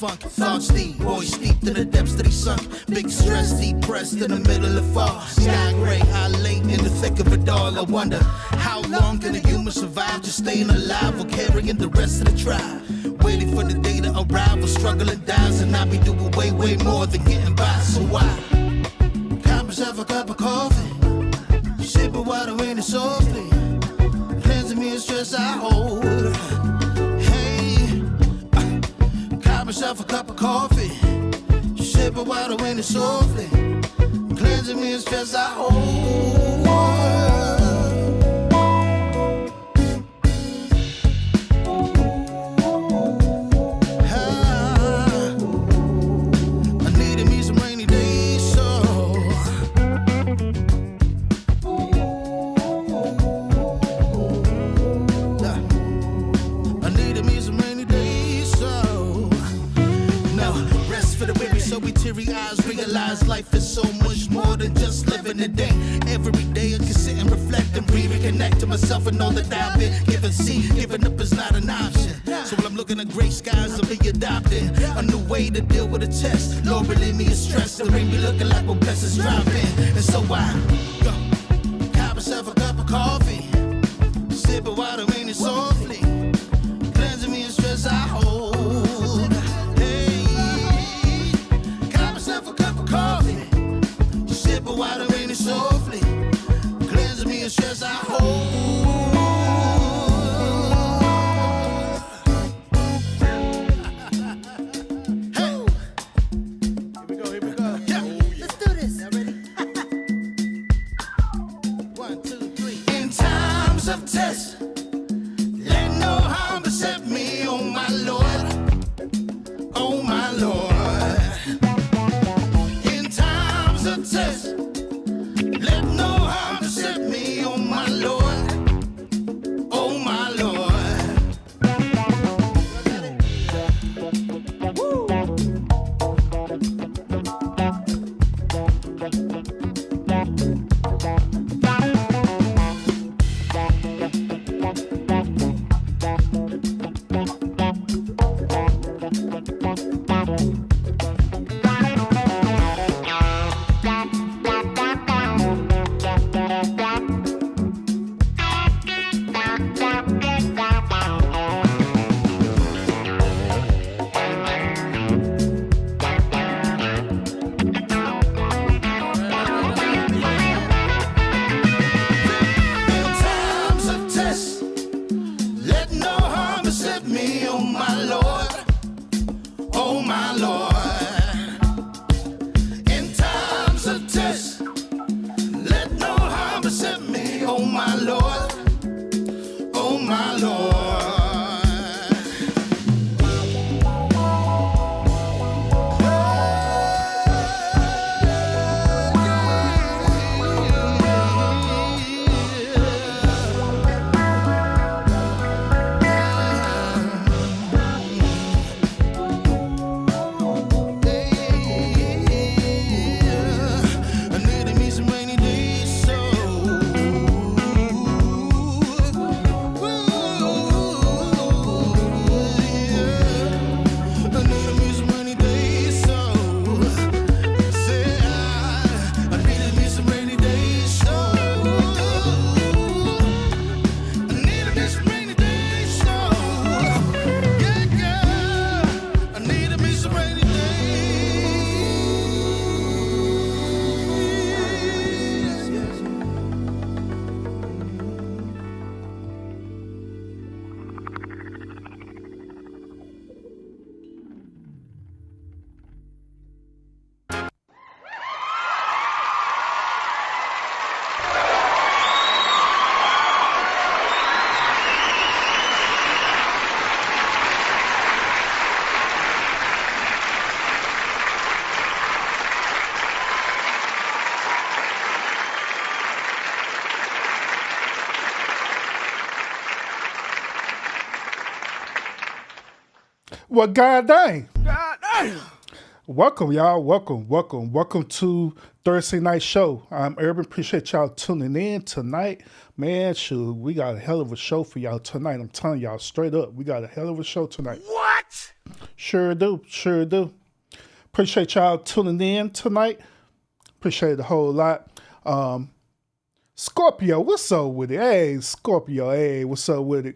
funk. Thoughts deep, boys steeped in the depths that he sunk. Big stress, depressed in the middle of fall. Sky gray, high late in the thick of it all. I wonder, how long can a human survive just staying alive or carrying the rest of the tribe? Waiting for the day to arrive or struggling dies, and I be doing way, way more than getting by. So why? Cop myself a cup of coffee, sip of water in it softly, cleansing me of stress I hold. Hey, cop myself a cup of coffee, sip of water in it softly, cleansing me of stress I hold. Realize life is so much more than just living a day. Every day I can sit and reflect and reconnect to myself and know that I've been given. See, giving up is not an option. So when I'm looking at gray skies, I'll be adopting a new way to deal with a test. Lord, relieve me of stress, to bring me looking like when blessings drop in. And so I cop myself a cup of coffee, sip of water in it softly, cleansing me of stress I hold. Sip of water in it softly, cleansing me of stress I hold. Hey, here we go. Yeah, let's do this. Y'all ready? 1, 2, 3. In times of test, let no harm beset me, oh my Lord, oh my Lord. Test. Let no harm beset me, oh my Lord, oh my Lord. Woo. Well, God dang. God damn. Welcome, y'all. Welcome to Thursday Night Show. I'm Urban. Appreciate y'all tuning in tonight. Man, shoot, we got a hell of a show for y'all tonight. I'm telling y'all straight up, we got a hell of a show tonight. What? Sure do. Appreciate y'all tuning in tonight. Appreciate it a whole lot. Scorpio, what's up with it? Hey, Scorpio, hey, what's up with it?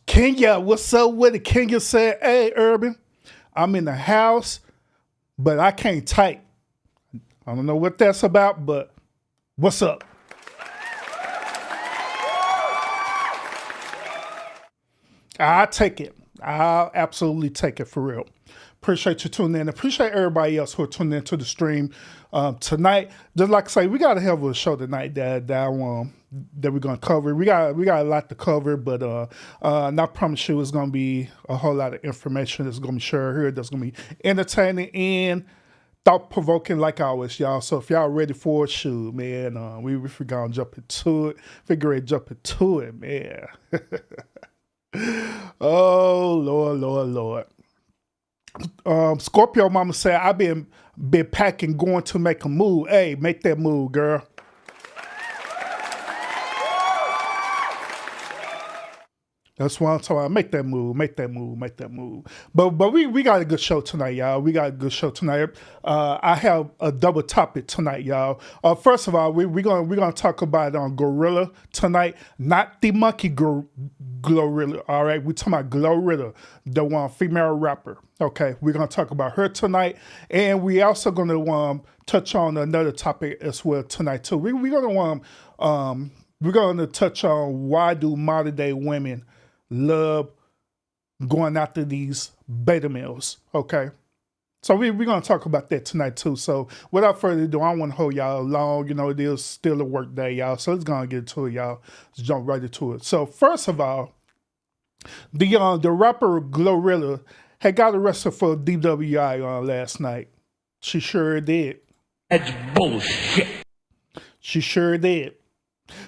Kenya, what's up with it? Kenya said, hey, Urban, I'm in the house, but I can't type. I don't know what that's about, but what's up? I'll take it. I'll absolutely take it for real. Appreciate you tuning in. Appreciate everybody else who are tuning into the stream tonight. Just like I say, we got a hell of a show tonight that we're gonna cover. We got a lot to cover, but and I promise you, it's gonna be a whole lot of information that's gonna be shared here. That's gonna be entertaining and thought provoking, like always, y'all. So if y'all ready for it, shoot, man, we gonna jump into it. Figure it, jump into it, man. Oh Lord. Scorpio mama said, I've been packing, going to make a move. Hey, make that move, girl. That's why I'm talking about. Make that move. But we got a good show tonight, y'all. We got a good show tonight. I have a double topic tonight, y'all. First of all, we're gonna talk about GLoRILLA tonight, not the monkey GLoRILLA. All right, we're talking about GLoRILLA, the one female rapper. Okay, we're gonna talk about her tonight, and we also gonna touch on another topic as well tonight too. We're gonna touch on why do modern day women love going after these beta males, okay? So we're going to talk about that tonight too. So without further ado, I don't want to hold y'all long. You know, it is still a work day, y'all. So let's go and get into it, y'all. Let's jump right into it. So first of all, the rapper GLoRILLA had got arrested for DWI last night. She sure did. That's bullshit. She sure did.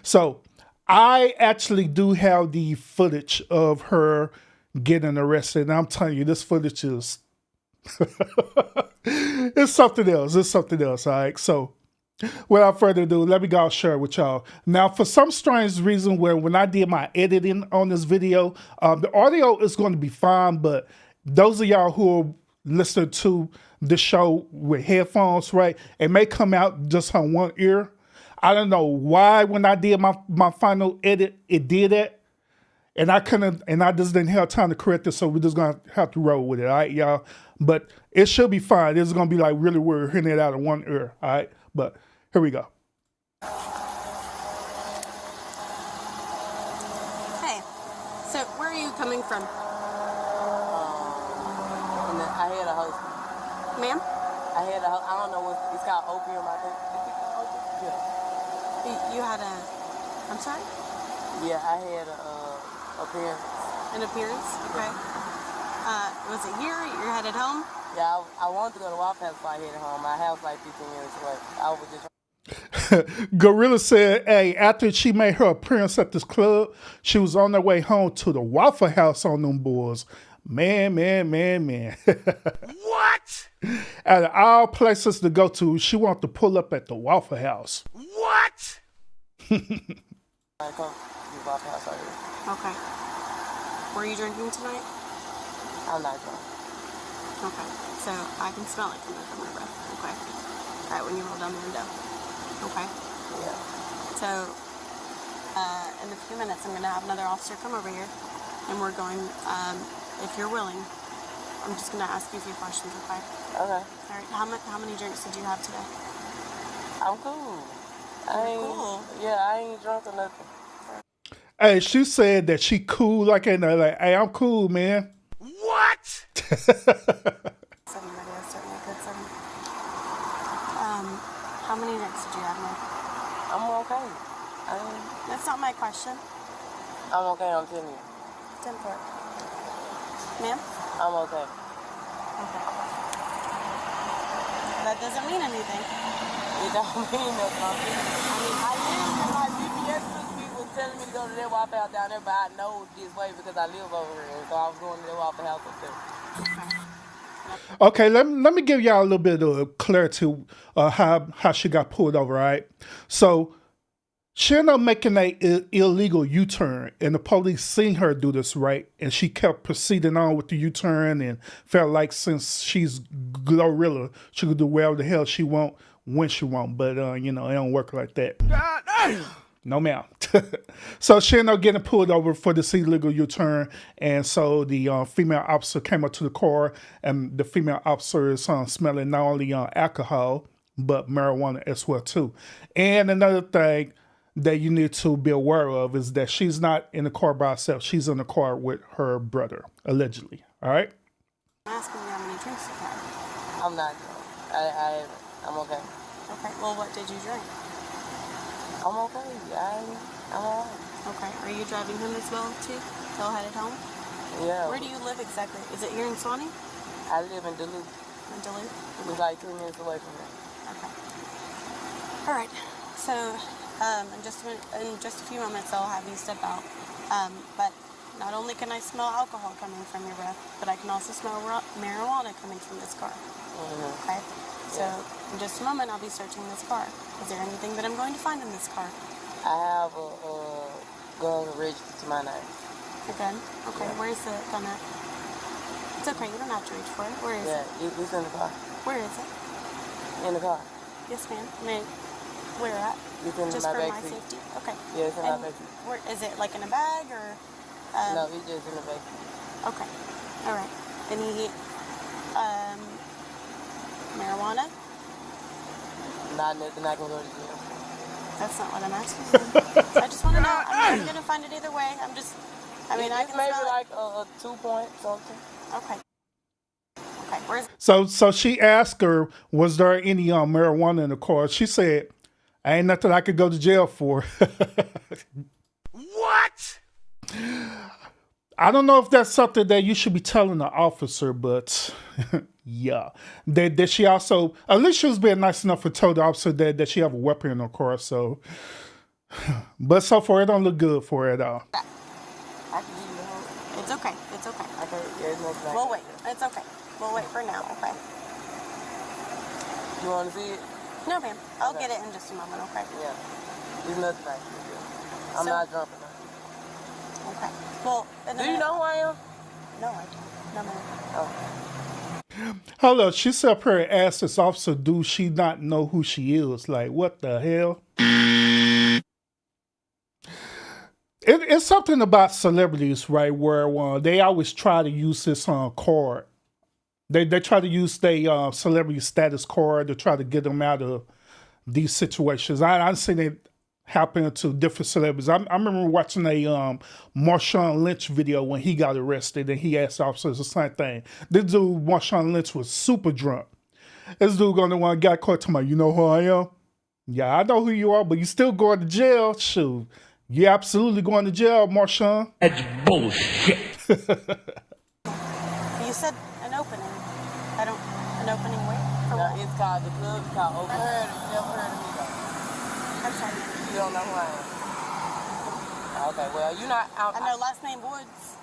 So I actually do have the footage of her getting arrested. And I'm telling you, this footage is it's something else. All right. So without further ado, let me go share it with y'all. Now, for some strange reason when I did my editing on this video, the audio is going to be fine, but those of y'all who are listening to the show with headphones, right, it may come out just on one ear. I don't know why when I did my final edit, it did that. And I just didn't have time to correct it, so we're just gonna have to roll with it, all right, y'all? But it should be fine. It's gonna be like really weird hearing it out of one ear, all right? But here we go. Hey, so where are you coming from? I had a host. Ma'am? I don't know what it's called, opium, I think. Is it called opium? Yeah. You had I'm sorry? Yeah, I had appearance. An appearance? Okay. Was it here? You're headed home? Yeah, I wanted to go to Waffle House before I headed home. My house like 15 minutes away. I was just... GLoRILLA said, hey, after she made her appearance at this club, she was on her way home to the Waffle House on them boys. Man. What? Out of all places to go to, she wanted to pull up at the Waffle House. What? I come to the Waffle House right here. Okay. Were you drinking tonight? I'm not drunk. Okay. So I can smell it coming from my breath. Okay. All right, when you roll down the window. Okay. Yeah. So in a few minutes, I'm going to have another officer come over here, and we're going, if you're willing, I'm just going to ask you a few questions, okay? Okay. All right. How many drinks did you have today? I'm cool. Cool. Yeah, I ain't drunk or nothing. Hey, she said that she cool, like hey, I'm cool, man. What? 7 radio, certainly good 7. How many drinks did you have, ma'am? I'm okay. That's not my question. I'm okay, I'm telling you. 10-4. Ma'am? I'm okay. Okay. That doesn't mean anything. It don't mean nothing. I mean, I live in my GPS took me was telling me to go to that Waffle House down there, but I know this way because I live over here. And so I was going to that Waffle House up there. Okay, let me give y'all a little bit of clarity how she got pulled over, right? So she ended up making a illegal U-turn, and the police seen her do this, right? And she kept proceeding on with the U-turn and felt like since she's GLoRILLA, she could do whatever the hell she want when she want. But, you know, it don't work like that. God damn. No, ma'am. So she ended up getting pulled over for this illegal U-turn. And so the female officer came up to the car, and the female officer is smelling not only alcohol, but marijuana as well, too. And another thing that you need to be aware of is that she's not in the car by herself. She's in the car with her brother, allegedly. All right? I'm asking you how many drinks you've had. I'm not drunk. I'm okay. Okay, well, what did you drink? I'm okay. I'm all right. Okay, are you driving him as well, too? Still headed home? Yeah. Where do you live exactly? Is it here in Swanee? I live in Duluth. In Duluth? It's like 3 minutes away from here. Okay. All right. So, in just a few moments, I'll have you step out. But not only can I smell alcohol coming from your breath, but I can also smell marijuana coming from this car. Mm-hmm. Okay. So, in just a moment, I'll be searching this car. Is there anything that I'm going to find in this car? I have a gun registered to my name. A gun? Okay. Yeah. Where is the gun at? It's okay. You don't have to reach for it. Where is it? Yeah, it's in the car. Where is it? In the car. Yes, ma'am. Where at? It's in Just my for back my seat. safety? Okay. Yeah, it's in And my back seat. where, is it like in a bag or? No, it's just in the back seat. Okay. All right. Any marijuana? Not nothing I can go to jail for. That's not what I'm asking. So I just want to know. I'm going to find it either way. I can It's smell maybe it. like a 2 point something. Okay. Okay. Where's So she asked her, was there any marijuana in the car? She said, ain't nothing I could go to jail for. What? I don't know if that's something that you should be telling the officer, but yeah. That she also, at least she was being nice enough to tell the officer that she have a weapon in her car, so. But so far, it don't look good for her at all. I can give you the whole. It's okay. It's okay. Okay, yeah, it's nothing I We'll can wait. do. It's okay. We'll wait for now. Okay. You want to see it? No, ma'am. I'll Okay. get it in just a moment. Okay. Yeah. It's nothing I can do. I'm So- not drunk enough. Okay. Well, in a Do you minute- know who I am? No, I don't. No, ma'am. Oh. Hold up, she sat up here and asked this officer, do she not know who she is? Like, what the hell? It's something about celebrities, right, where they always try to use this card. They try to use their celebrity status card to try to get them out of these situations. I've seen it happen to different celebrities. I remember watching a Marshawn Lynch video when he got arrested, and he asked officers the same thing. This dude, Marshawn Lynch, was super drunk. This dude on the one got caught talking about, you know who I am? Yeah, I know who you are, but you still going to jail? Shoot. You absolutely going to jail, Marshawn. That's bullshit. You said an opening. An opening where? For No, what? it's called the club. It's called Open. Never heard of me though. I'm sorry. You don't know who I am. Okay, well, you're not. I know last name Woods.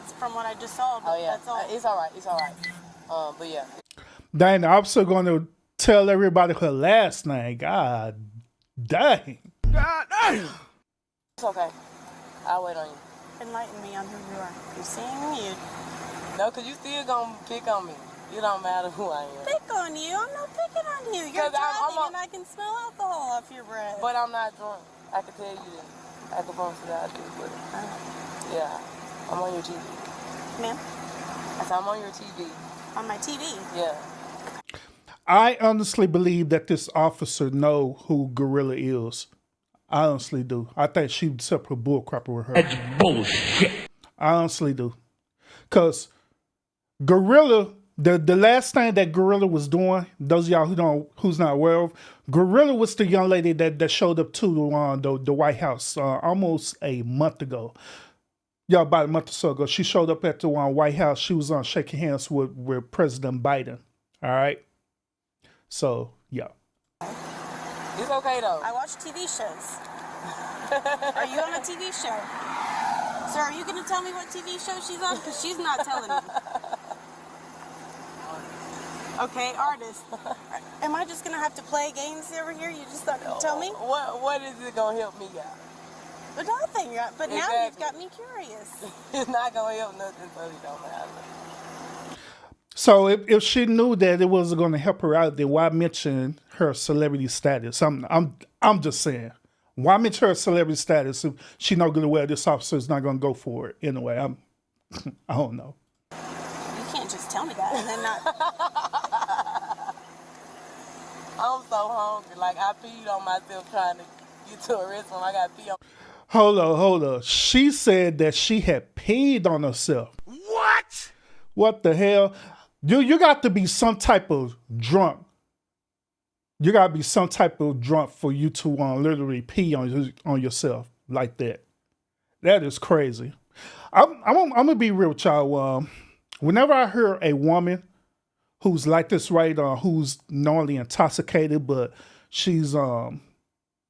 It's from what I just saw, but Oh yeah, that's all. it's all right. It's all right. But yeah, Dang, the officer going to tell everybody her last name. God dang. God damn. it's okay. I'll wait on you. Enlighten me on who you are. I'm seeing you. No, cause you still gonna pick on me. It don't matter who I am. Pick on you. I'm not picking on you. You're 'Cause I'm driving a- and I can smell alcohol off your breath. But I'm not drunk. I can tell you that. I can promise you that I do. But yeah, I'm on your TV. Ma'am, I said I'm on your TV. on my TV. Yeah. I honestly believe that this officer know who GLoRILLA is. I honestly do. I think she set up a bullcrapper with her. That's bullshit. I honestly do. Because GLoRILLA, the last thing that GLoRILLA was doing, those of y'all who's not aware of, GLoRILLA was the young lady that showed up to the White House almost a month ago. Yeah, about a month or so ago. She showed up at the White House. She was shaking hands with President Biden. All right? So, yeah. It's okay though. I watch TV shows. Are you on a TV show? Sir, are you going to tell me what TV show she's on? Because she's not telling me. Okay, artist. Am I just going to have to play games over here? You just not going to tell me? What is it going to help me out? But nothing. But now you've got me curious. It's not going to help nothing, so it don't matter. So if she knew that it wasn't going to help her out, then why mention her celebrity status? I'm just saying. Why mention her celebrity status if she not going to wear this officer's not going to go for it anyway? I don't know. You can't just tell me that and then not. I'm so hungry. Like, I peed on myself trying to get to a restroom. I got to pee on. Hold on. She said that she had peed on herself. What? What the hell? You got to be some type of drunk. You got to be some type of drunk for you to literally pee on yourself like that. That is crazy. I'm going to be real with y'all. Whenever I hear a woman who's like this, right, who's normally intoxicated, but she's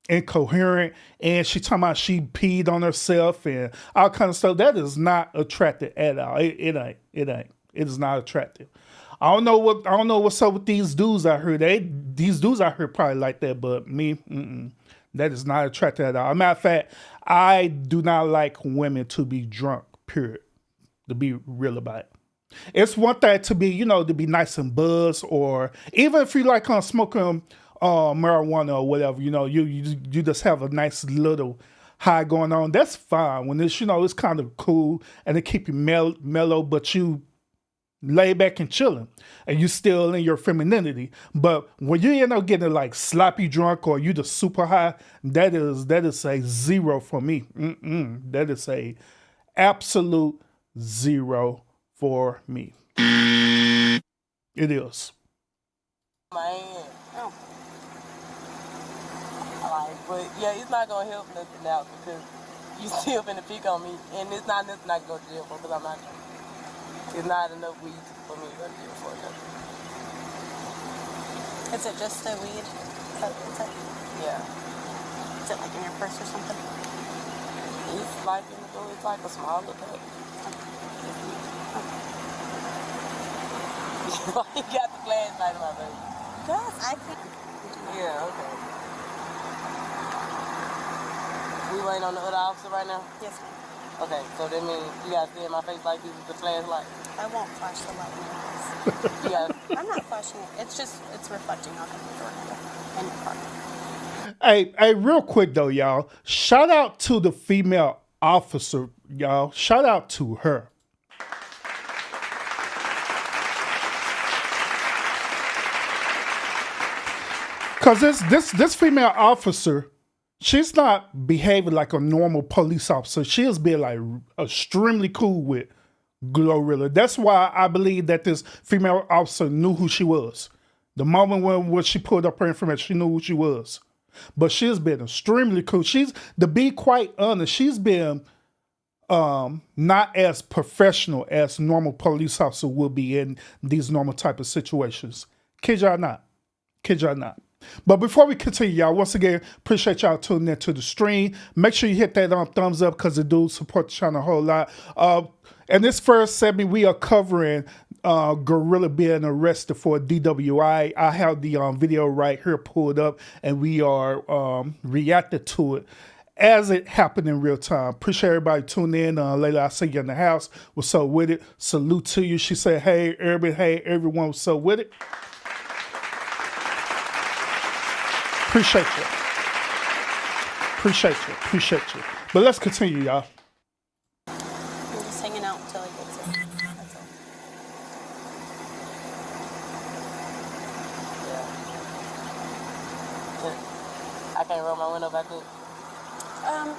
incoherent and she talking about she peed on herself and all kind of stuff, that is not attractive at all. It ain't. It is not attractive. I don't know what's up with these dudes out here. These dudes out here probably like that, but me, that is not attractive at all. As a matter of fact, I do not like women to be drunk, period. To be real about it. It's one thing to be, to be nice and buzzed, or even if you like smoking marijuana or whatever, you just have a nice little high going on. That's fine when it's, it's kind of cool and it keep you mellow, but you lay back and chilling and you still in your femininity. But when you end up getting like sloppy drunk or you just super high, that is a zero for me. That is a absolute zero for me. It is. My hand. Oh. But yeah, it's not gonna help nothing out because you still finna pick on me, and it's not nothing I can go to jail for because I'm not. It's not enough weed for me to go to jail for nothing. Is it just the weed? Is that what it's? Yeah. Is it like in your purse or something? It's like it's like a small little pack. You got the flashlight in my face. Yes, I can. Yeah, okay. We waiting on the other officer right now? Yes, ma'am. Okay, so that means you gotta stay in my face like this with the flashlight? I won't flash the light in your face. You gotta... I'm not flashing it. It's reflecting off of your door handle and your car. Hey, real quick though, y'all. Shout out to the female officer, y'all. Shout out to her. Cause this female officer, she's not behaving like a normal police officer. She is being like extremely cool with GLoRILLA. That's why I believe that this female officer knew who she was. The moment when she pulled up her information, she knew who she was. But she's been extremely cool. To be quite honest, she's been not as professional as normal police officer would be in these normal type of situations. Kid y'all not. But before we continue, y'all, once again, appreciate y'all tuning in to the stream. Make sure you hit that thumbs up because it do support the channel a whole lot. In this first segment, we are covering GLoRILLA being arrested for DWI. I have the video right here pulled up, and we are reacting to it as it happened in real time. Appreciate everybody tuning in. Layla, I see you in the house. What's up with it? Salute to you. She said, hey, everyone, what's up with it? Appreciate you. But let's continue, y'all. I'm just hanging out until he gets here. That's all. Yeah. I can't roll my window back up.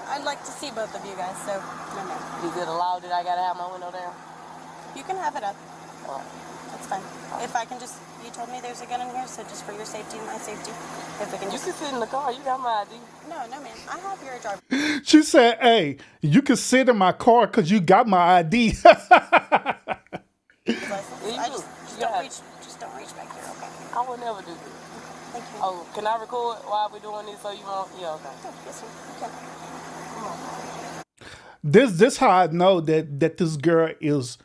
I'd like to see both of you guys, so no. Is it allowed that I gotta have my window down? You can have it up. All right. That's fine. If I can just, you told me there's a gun in here, so just for your safety and my safety, if we can You just... can sit in the car. You got my ID. No, ma'am. I have your driver. She said, hey, you can sit in my car because you got my ID. License. Yeah, I just don't reach back here, okay? I would never do this. Thank you. Oh, can I record while we're doing this so you won't? Yeah, okay. Oh, yes, sir. Okay. This how I know that this girl is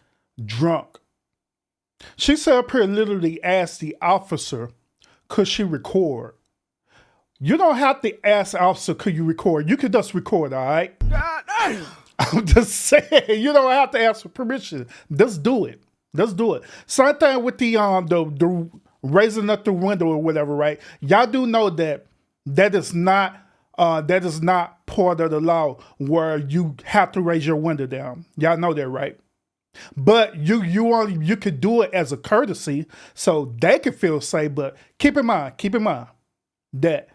drunk. She sat up here literally asked the officer, could she record? You don't have to ask the officer, could you record? You could just record, all right? I'm just saying, you don't have to ask for permission. Just do it. Just do it. Same thing with the raising up the window or whatever, right? Y'all do know that is not part of the law where you have to raise your window down. Y'all know that, right? But you could do it as a courtesy so they could feel safe. But keep in mind that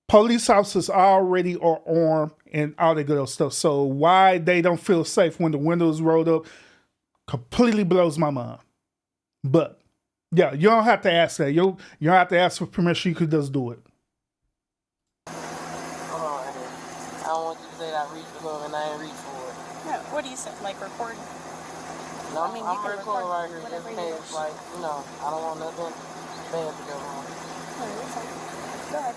police officers already are armed and all that good old stuff. So why they don't feel safe when the windows rolled up completely blows my mind. But yeah, you don't have to ask that. You don't have to ask for permission. You could just do it. Hold on, I don't want you to say that I reached for him and I ain't reached for it. No, what do you say? Like record? No, I mean, you I'm can recording record right here just whatever in you case, wish. like, I don't want nothing bad to go wrong. No, you're fine. Go ahead.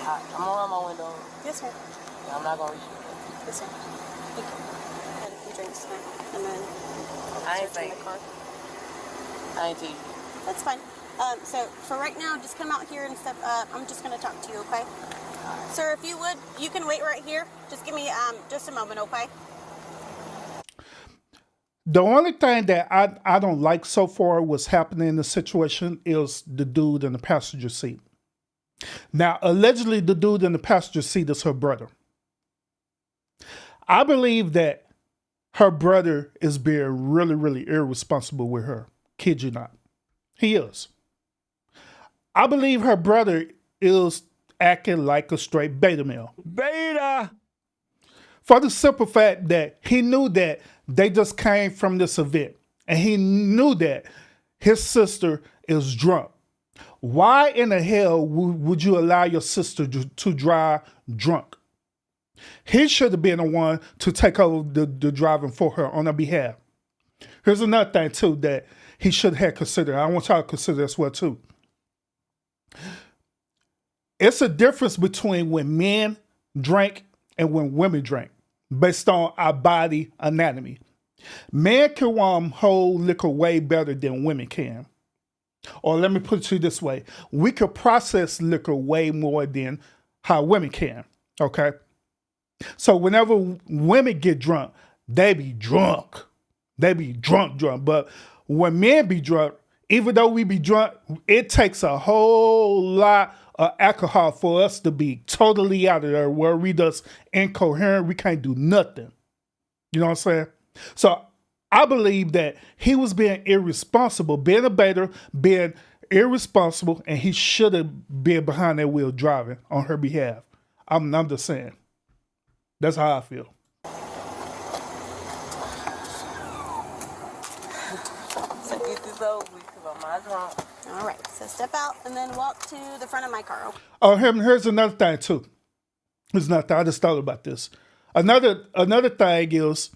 I'm gonna run my window. Yes, sir. Yeah, I'm not gonna reach you. Yes, sir. Thank you. Had a few drinks tonight, and then I ain't searching saying. the car. I ain't teasing. That's fine. So for right now, just come out here and step up. I'm just gonna talk to you, okay? Sir, if you would, you can wait right here. Just give me just a moment, okay? The only thing that I don't like so far what's happening in the situation is the dude in the passenger seat. Now, allegedly, the dude in the passenger seat is her brother. I believe that her brother is being really, really irresponsible with her. Kid you not. He is. I believe her brother is acting like a straight beta male. Beta! For the simple fact that he knew that they just came from this event and he knew that his sister is drunk. Why in the hell would you allow your sister to drive drunk? He should have been the one to take over the driving for her on her behalf. Here's another thing too that he should have considered. I want y'all to consider this well too. It's a difference between when men drink and when women drink based on our body anatomy. Men can hold liquor way better than women can. Or let me put it to you this way. We could process liquor way more than how women can. Okay? So whenever women get drunk, they be drunk. They be drunk. But when men be drunk, even though we be drunk, it takes a whole lot of alcohol for us to be totally out of there where we just incoherent. We can't do nothing. You know what I'm saying? So I believe that he was being irresponsible, being a beta, being irresponsible, and he should have been behind that wheel driving on her behalf. I'm just saying. That's how I feel. So get this over with because I'm not drunk. All right. So step out and then walk to the front of my car. Okay? Oh, here's another thing too. Here's another thing. I just thought about this. Another thing is,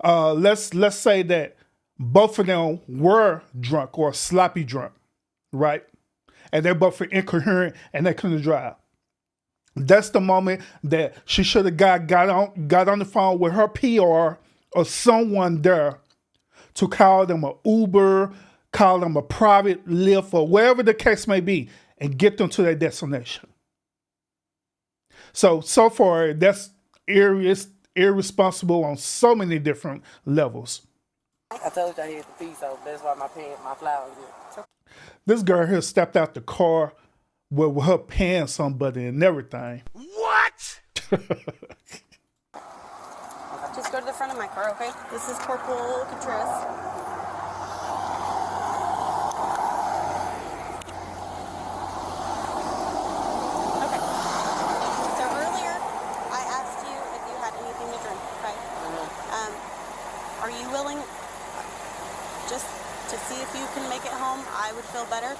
let's say that both of them were drunk or sloppy drunk, right? And they're both incoherent and they couldn't drive. That's the moment that she should have got on the phone with her PR or someone there to call them an Uber, call them a private Lyft, or wherever the case may be, and get them to their destination. So far, that's irresponsible on so many different levels. I told you I had the pee, so that's why my flowers here. This girl here stepped out the car with her pants on, buddy, and everything. What? Just go to the front of my car, okay? This is Corporal Contreras. Okay. So earlier, I asked you if you had anything to drink, okay? Are you willing just to see if you can make it home? I would feel better.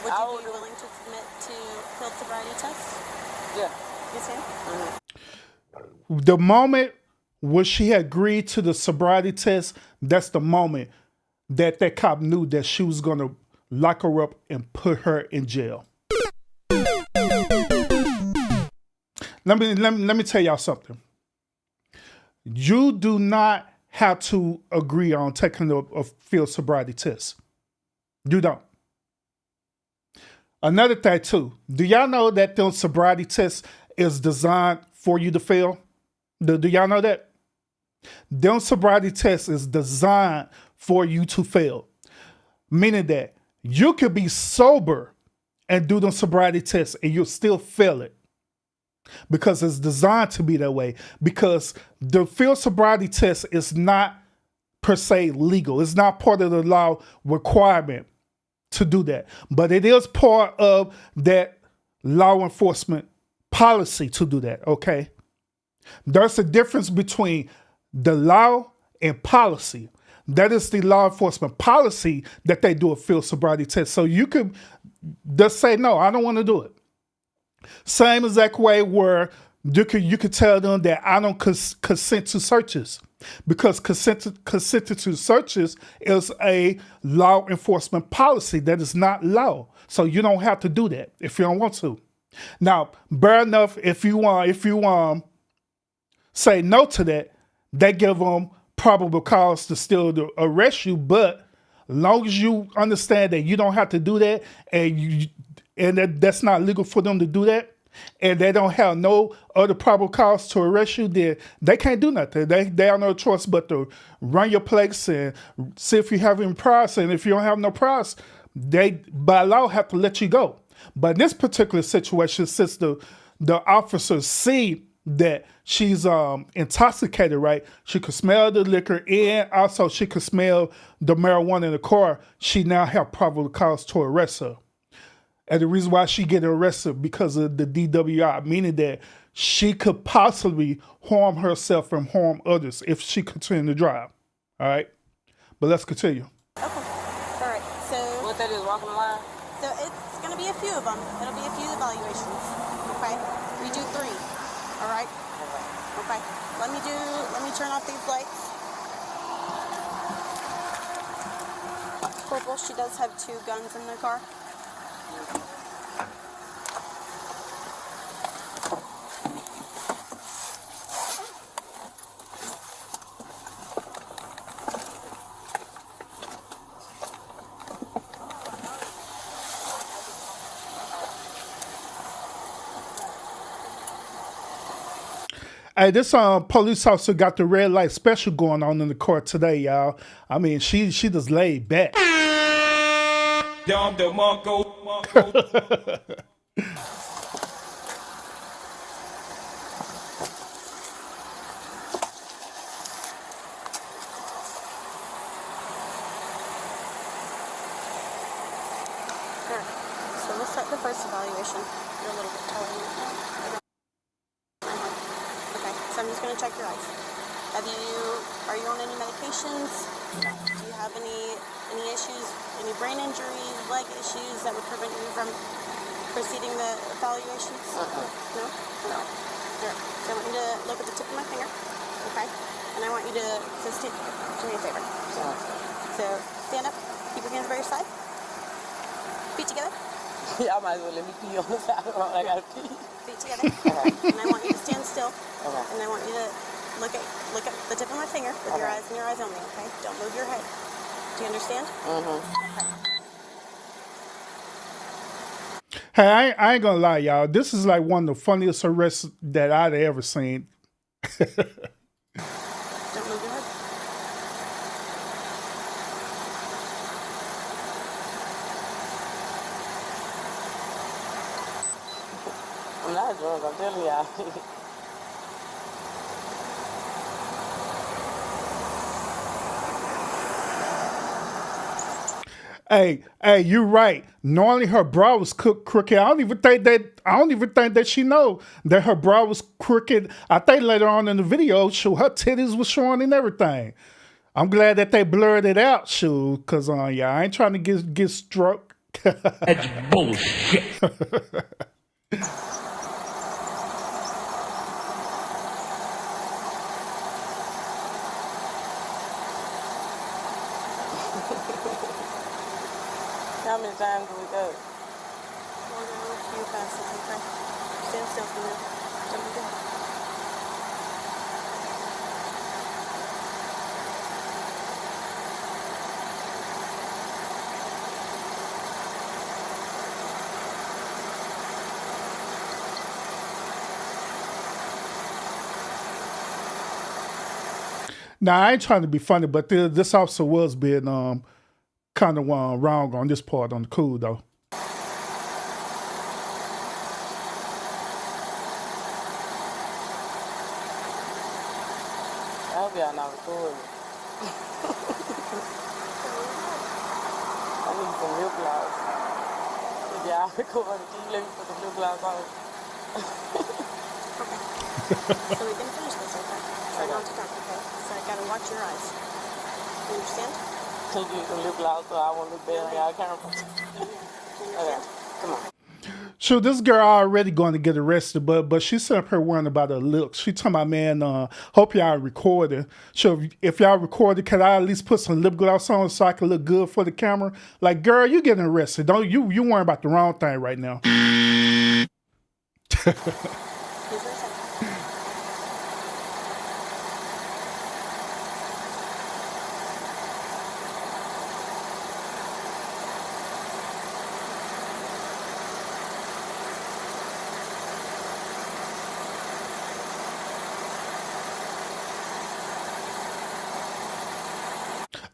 Would you be willing to submit to field sobriety test? Yeah. Yes, ma'am. The moment when she had agreed to the sobriety test, that's the moment that cop knew that she was going to lock her up and put her in jail. let me tell y'all something. You do not have to agree on taking a field sobriety test. You don't. Another thing too, do y'all know that the sobriety test is designed for you to fail? Do y'all know that? The sobriety test is designed for you to fail. Meaning that you could be sober and do the sobriety test and you'll still fail it. Because it's designed to be that way. Because the field sobriety test is not per se legal. It's not part of the law requirement to do that. But it is part of that law enforcement policy to do that, okay? There's a difference between the law and policy. That is the law enforcement policy that they do a field sobriety test. So you could just say, no, I don't want to do it. Same exact way where you could tell them that I don't consent to searches, because consent to searches is a law enforcement policy that is not law. So you don't have to do that if you don't want to. Now, fair enough, if you say no to that, they give them probable cause to still arrest you. But as long as you understand that you don't have to do that, and that's not legal for them to do that, and they don't have no other probable cause to arrest you, then they can't do nothing. They have no choice but to run your place and see if you have any priors. And if you don't have no priors, they by law have to let you go. But in this particular situation, since the officers see that she's intoxicated, right? She could smell the liquor and also she could smell the marijuana in the car. She now have probable cause to arrest her. And the reason why she getting arrested because of the DWI, meaning that she could possibly harm herself and harm others if she continued to drive. All right? But let's continue. Okay. All right. So What that is, walking the line? So it's going to be a few of them. It'll be a few evaluations. Okay? We do 3. All right? Okay. Let me turn off these lights. Corporal, she does have 2 guns in the car. Hey, this police officer got the red light special going on in the court today, y'all. I mean, she just laid back. Alright, so we'll start the first evaluation. You're a little bit taller than that. Okay, so I'm just going to check your eyes. Are you on any medications? Do you have any issues, any brain injuries, leg issues that would prevent you from proceeding the evaluations? No? No. Alright, so I want you to look at the tip of my finger, okay? And I want you to just do me a favor. So stand up, keep your hands by your side. Feet together. Y'all might as well let me pee on the side of the road. I gotta pee. Feet together. And I want you to stand still. And I want you to look at the tip of my finger with your eyes and your eyes only, okay? Don't move your head. Do you understand? Okay. Hey, I ain't gonna lie, y'all. This is like one of the funniest arrests that I've ever seen. Don't move your head. I'm not drunk, I'm telling y'all. Hey, you're right. Normally her bra was crooked. I don't even think that she know that her bra was crooked. I think later on in the video, her titties was showing and everything. I'm glad that they blurred it out, because yeah, I ain't trying to get struck. That's bullshit. How many times do we go? We'll go a few passes, okay? Stand still for a minute. Now I ain't trying to be funny, but this officer was being kind of wrong on this part on the cool though. I hope y'all not recording. I need some lip gloss. If y'all recording, can you let me put the lip gloss on? So we can finish this, okay? I want to talk, okay? So I gotta watch your eyes. You understand? Can you give me some lip gloss so I won't look bad on y'all camera? Okay, come on. So this girl already going to get arrested, but she's up here worrying about her looks. She talking about, man, hope y'all recording. So if y'all recorded, can I at least put some lip gloss on so I can look good for the camera? Like, girl, you getting arrested. Don't you worrying about the wrong thing right now.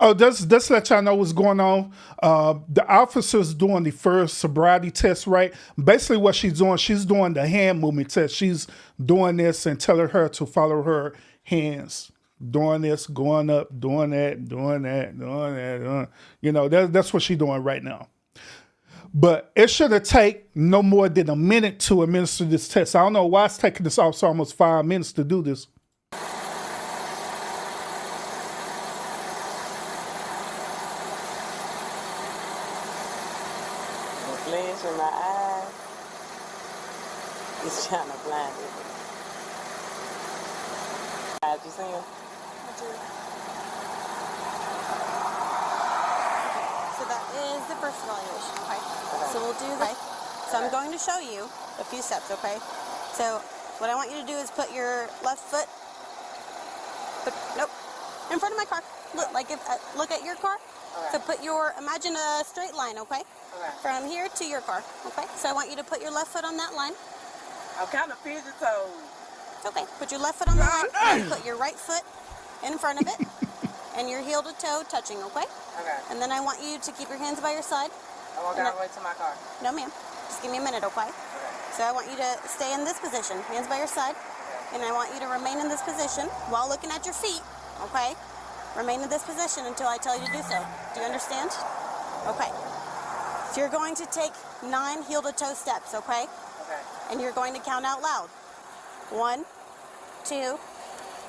Oh, let's let y'all know what's going on. The officer's doing the first sobriety test, right? Basically what she's doing the hand movement test. She's doing this and telling her to follow her hands. Doing this, going up, doing that, doing that, doing that. You know, that's what she's doing right now. But it should have taken no more than a minute to administer this test. I don't know why it's taking this officer almost 5 minutes to do this. Flash in my eyes. It's trying to blind me. Did you see him? I do. So that is the first evaluation, okay? So we'll do that. So I'm going to show you a few steps, okay? So what I want you to do is put your left foot, in front of my car. Look, like look at your car. So imagine a straight line, okay? From here to your car, okay? So I want you to put your left foot on that line. I'm kind of fidget-toed. Okay, put your left foot on the line, and put your right foot in front of it, and your heel to toe touching, okay? Okay. And then I want you to keep your hands by your side. I walk all the way to my car. No, ma'am. Just give me a minute, okay? So I want you to stay in this position, hands by your side, and I want you to remain in this position while looking at your feet, okay? Remain in this position until I tell you to do so. Do you understand? Okay. So you're going to take 9 heel-to-toe steps, okay? Okay. And you're going to count out loud. 1, 2,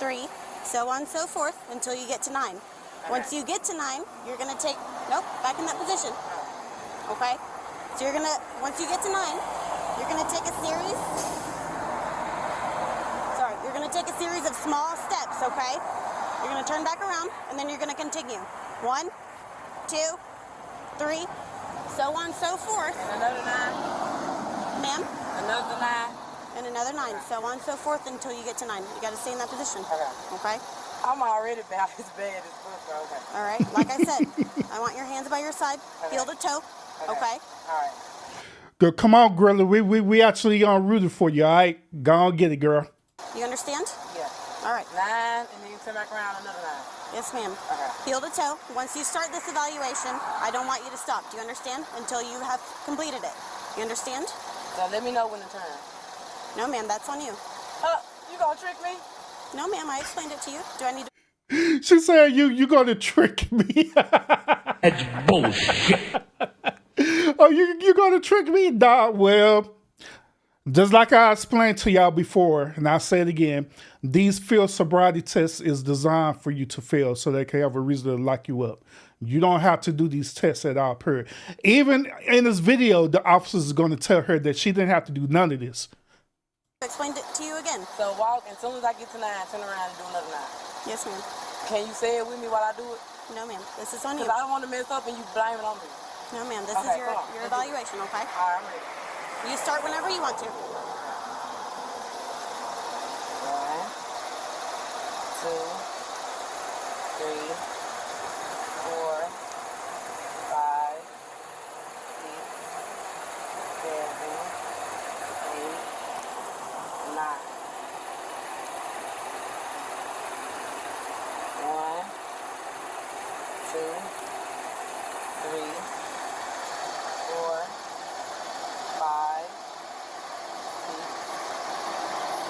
3, so on and so forth until you get to 9. Okay. Once you get to 9, you're going to take, back in that position. Okay? So you're going to, once you get to 9, you're going to take a series, you're going to take a series of small steps, okay? You're going to turn back around, and then you're going to continue. 1, 2, 3, so on and so forth. And another 9. Ma'am? Another 9. And another 9, so on and so forth until you get to 9. You got to stay in that position. Okay? I'm already about as bad as Booker, okay. All right, like I said, I want your hands by your side, heel to toe, okay? All right. Good, come on, Gorilla. We actually rooted for you, all right? Go on, get it, girl. You understand? Yeah. All right. 9, and then you turn back around, another 9. Yes, ma'am. Okay. Heel to toe. Once you start this evaluation, I don't want you to stop. Do you understand? Until you have completed it. You understand? So let me know when to turn. No, ma'am, that's on you. You gonna trick me? No, ma'am, I explained it to you. Do I need to? She said, you gonna trick me. That's bullshit. Oh, you gonna trick me? Nah, well, just like I explained to y'all before, and I'll say it again, these field sobriety tests is designed for you to fail so they can have a reason to lock you up. You don't have to do these tests at all, period. Even in this video, the officers is going to tell her that she didn't have to do none of this. I explained it to you again. So walk, as soon as I get to 9, turn around and do another 9. Yes, ma'am. Can you say it with me while I do it? No, ma'am, this is on you. Because I don't want to mess up and you blame it on me. No, ma'am, this is your evaluation, okay? All right, I'm ready. You start whenever you want to. 2, 3, 4, 5, 6, 7, 8, 9. 1, 2, 3, 4, 5, 6,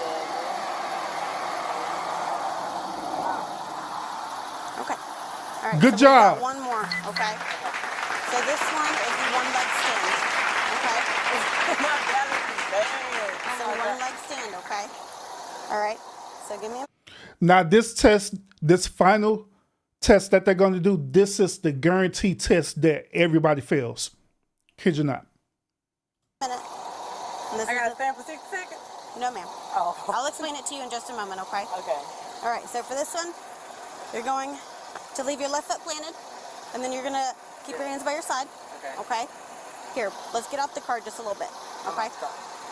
7, 8, 9. Okay. All right. Good so we've job. got one more. Okay. So this one is the one leg stand. Okay. My balance is bad. So one leg stand. Okay. All right. So give me a Now this test, this final test that they're going to do, this is the guaranteed test that everybody fails. Kid you not. minute. And this I is gotta stand for 60 seconds? no, ma'am. Oh. I'll explain it to you in just a moment. Okay. Okay. All right. So for this one, you're going to leave your left foot planted, and then you're gonna keep your hands by your side. Okay. Okay. Here, let's get off the card just a little bit. Okay.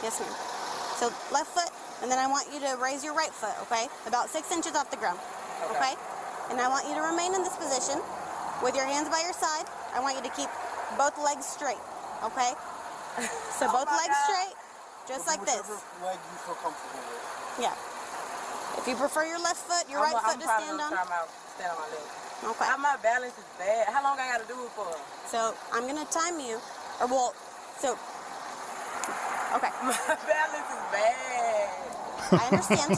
Yes, ma'am. So left foot, and then I want you to raise your right foot. Okay. About 6 inches off the ground. Okay. And I want you to remain in this position with your hands by your side. I want you to keep both legs straight. Okay. So both legs straight, just like this. Leg you feel comfortable with. Yeah. If you prefer your left foot, your right foot to stand on. Stand on my leg. Okay. My balance is bad. How long I gotta do it for? So I'm gonna time you, or well, so. Okay. My balance is bad. I understand,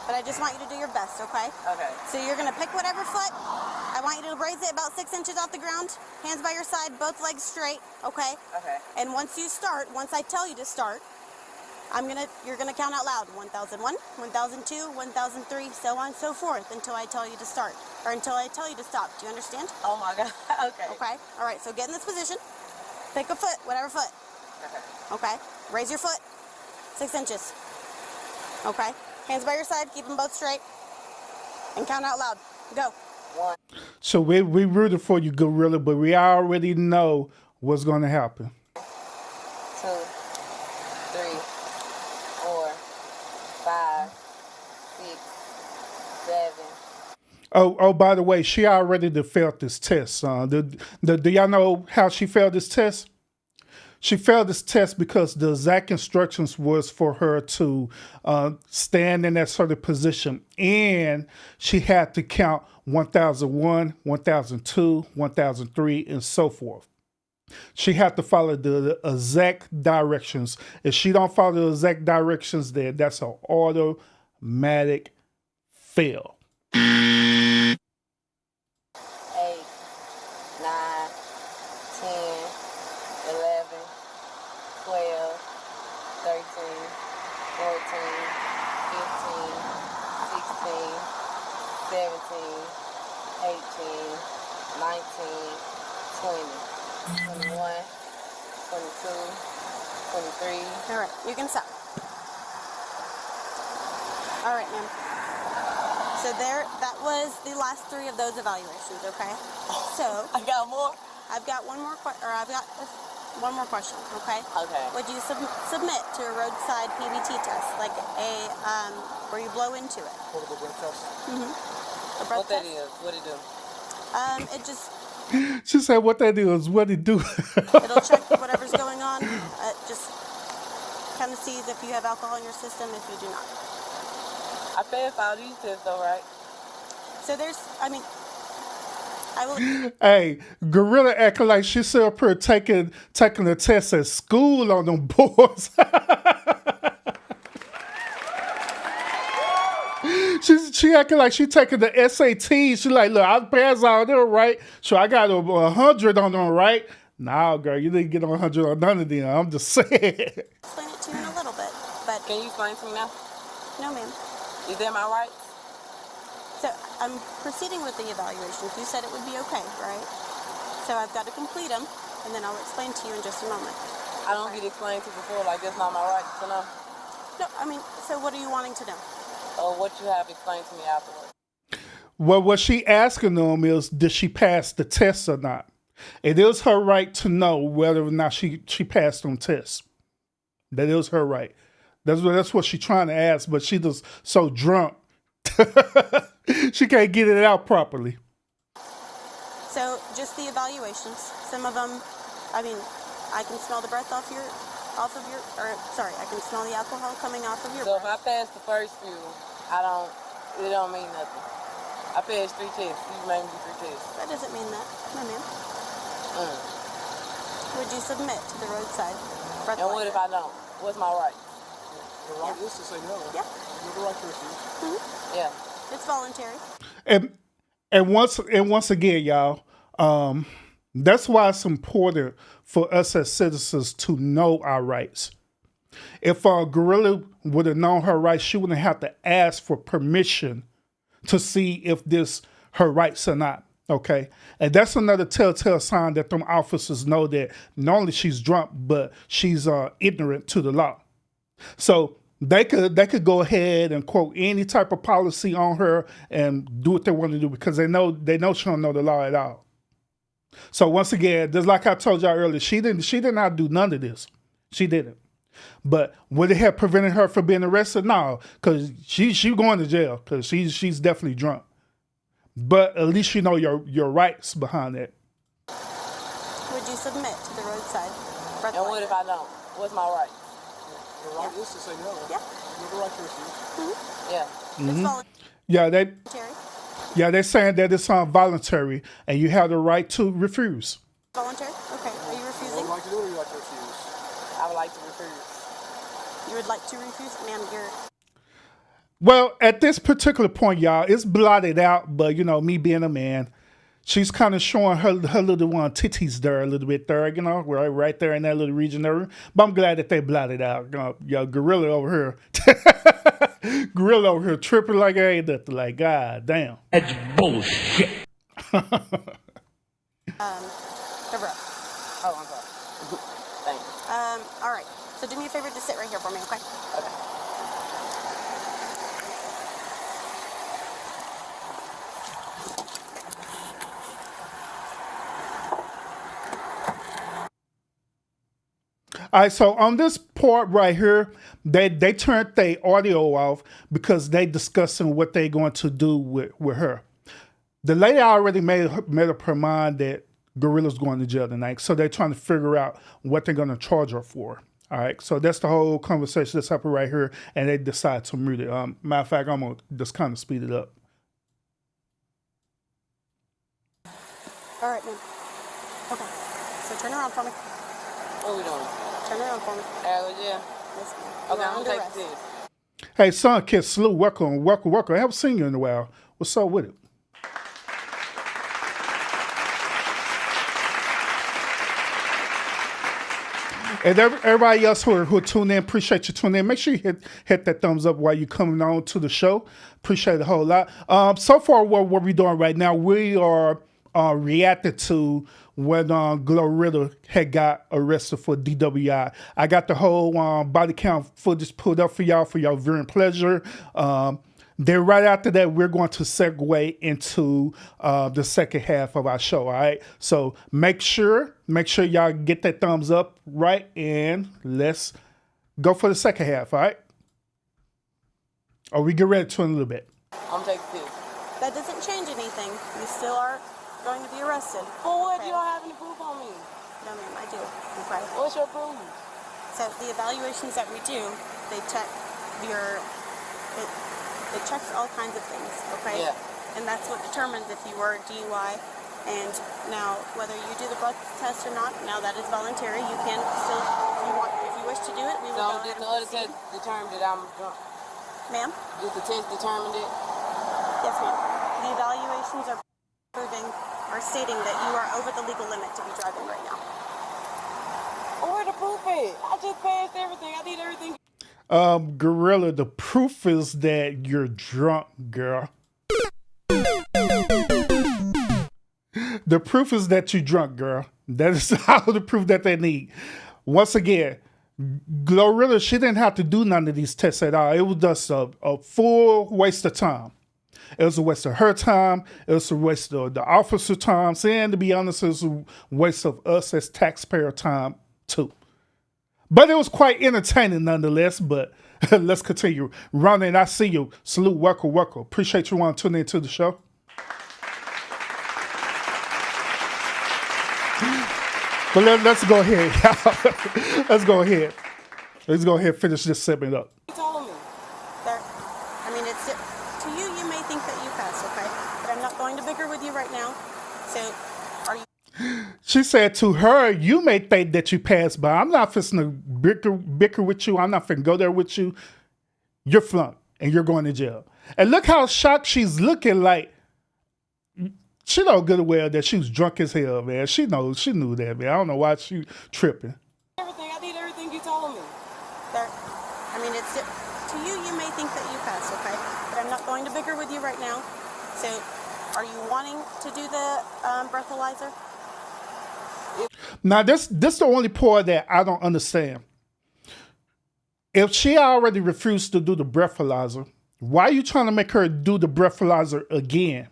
but I just want you to do your best. Okay. Okay. So you're gonna pick whatever foot. I want you to raise it about 6 inches off the ground. Hands by your side, both legs straight. Okay. Okay. And once you start, once I tell you to start, you're gonna count out loud. 1001, 1002, 1003, so on and so forth until I tell you to start, or until I tell you to stop. Do you understand? Oh my God. Okay. Okay. All right. So get in this position. Pick a foot, whatever foot. Okay. Raise your foot 6 inches. Okay. Hands by your side. Keep them both straight. And count out loud. Go. 1, So we rooted for you, Gorilla, but we already know what's going to happen. 2, 3, 4, 5, 6, 7. Oh, by the way, she already failed this test. Do y'all know how she failed this test? She failed this test because the exact instructions was for her to stand in that certain position, and she had to count 1001, 1002, 1003, and so forth. She had to follow the exact directions. If she don't follow the exact directions, then that's an automatic fail. 8, 9, 10, 11, 12, 13, 14, 15, 16, 17, 18, 19, 20. 21, 22, 23. All right. You can stop. All right, ma'am. So that was the last 3 of those evaluations. Okay. So I got more? I've got one more question. Okay. Okay. Would you submit to a roadside PBT test, like where you blow into it? Portable breath test. A breath What that test? is? What it do? It just She said what they do is what it do. it'll check whatever's going on. Just kind of sees if you have alcohol in your system. If you do not. I passed all these tests though, right? So I will. Hey, Gorilla acting like she's up here taking the test at school on them boards. She acting like she taking the SAT. She like, look, I passed all them, right? So I got 100 on them, right? Nah, girl, you didn't get 100 on none of them. I'm just saying. Explain it to you in a little bit, but Can you explain to me now? no, ma'am. Is that my right? So I'm proceeding with the evaluations. You said it would be okay, right? So I've got to complete them, and then I'll explain to you in just a moment. I don't get explained to before, like that's not my right to know. No, so what are you wanting to know? Or what you have explained to me afterwards. Well, what she asking them is, did she pass the test or not? It is her right to know whether or not she passed them tests. That is her right. That's what she's trying to ask, but she just so drunk She can't get it out properly. So just the evaluations. Some of them, I mean, I can smell the breath I can smell the alcohol coming off of your So if breath. I pass the first few, it don't mean nothing. I passed 3 tests. You made me do 3 tests. That doesn't mean that. No, ma'am. Mm. Would you submit to the roadside breath And what if I don't? What's my right? The right is to say no. Yeah. You have the right to refuse. Yeah. It's voluntary. And once again, y'all, that's why it's important for us as citizens to know our rights. If GLoRILLA would have known her rights, she wouldn't have to ask for permission to see if this her rights or not. Okay, and that's another telltale sign that them officers know that not only she's drunk, but she's ignorant to the law. So they could go ahead and quote any type of policy on her and do what they want to do because they know she don't know the law at all. So once again, just like I told y'all earlier, she did not do none of this. She didn't. But would it have prevented her from being arrested? No, because she going to jail because she's definitely drunk. But at least you know your rights behind it. Would you submit to the roadside breath And what if I don't? What's my right? The right is to say no. Yeah. You have the right to refuse. Yeah. It's voluntary. They're saying that it's voluntary and you have the right to refuse. Voluntary? Okay. Are you You refusing? would like to do it or you like to refuse? I would like to refuse. You would like to refuse? Ma'am, you're... Well, at this particular point, y'all, it's blotted out, but you know, me being a man, she's kind of showing her little titties there a little bit there, you know, right there in that little region there. But I'm glad that they blotted out. Yo, GLoRILLA over here. GLoRILLA over here tripping like I ain't nothing. Like, God damn. That's bullshit. The breath. Oh, I'm sorry. Thanks. All right. So do me a favor, just sit right here for me, okay? Okay. All right, so on this part right here, they turned their audio off because they discussing what they going to do with her. The lady already made up her mind that GLoRILLA's going to jail tonight, so they're trying to figure out what they're going to charge her for. All right, so that's the whole conversation that's happening right here, and they decide to mute it. Matter of fact, I'm going to just kind of speed it up. All right, ma'am. Okay. So turn around for me. What are we doing? Turn around for me. Yeah. Yes, ma'am. Okay, You're I'm under gonna take arrest. Hey, this. son, kid, salute, welcome. I haven't seen you in a while. What's up with it? And everybody else who tuned in, appreciate you tuning in. Make sure you hit that thumbs up while you're coming on to the show. Appreciate it a whole lot. So far, what we're doing right now, we are reacted to when GLoRILLA had got arrested for DWI. I got the whole body count footage pulled up for y'all viewing pleasure. Then right after that, we're going to segue into the second half of our show. All right. So make sure y'all get that thumbs up, right? And let's go for the second half. All right. Or we get ready to in a little bit. I'm taking this. That doesn't change anything. You still are going to be arrested. For what? Okay. You don't have any proof on me. No, ma'am, I do. Okay. What's your proof? So the evaluations that we do, they check it checks all kinds of things, okay? Yeah. And that's what determines if you were a DUI. And now, whether you do the blood test or not, now that is voluntary. You can still, if you wish to do it, we will So go did ahead the and other proceed. test determine that I'm drunk? Ma'am? Did the test determine it? Yes, ma'am. The evaluations are stating that you are over the legal limit to be driving right now. Where the proof is? I just passed everything. I did everything. GLoRILLA, the proof is that you're drunk, girl. The proof is that you're drunk, girl. That is all the proof that they need. Once again, GLoRILLA, she didn't have to do none of these tests at all. It was just a full waste of time. It was a waste of her time. It was a waste of the officer time. And to be honest, it was a waste of us as taxpayer time too. But it was quite entertaining nonetheless. But Let's continue. Running, I see you. Salute, welcome. Appreciate you want to tune into the show. But let's go ahead. Let's go ahead. Let's go ahead and finish this segment up. You telling me? There. I mean, it's to you. You may think that you pass, okay? But I'm not going to bicker with you right now. So, are you? She said to her, you may think that you passed by. I'm not finna to bicker with you. I'm not finna go there with you. You're flunked and you're going to jail. And look how shocked she's looking, like she know good and well that she was drunk as hell, man. She knew that, man. I don't know why she tripping. Everything. I did everything you telling me. There. I mean, it's to you. You may think that you pass, okay? But I'm not going to bicker with you right now. So, are you wanting to do the breathalyzer? Now, this the only part that I don't understand. If she already refused to do the breathalyzer, why are you trying to make her do the breathalyzer again?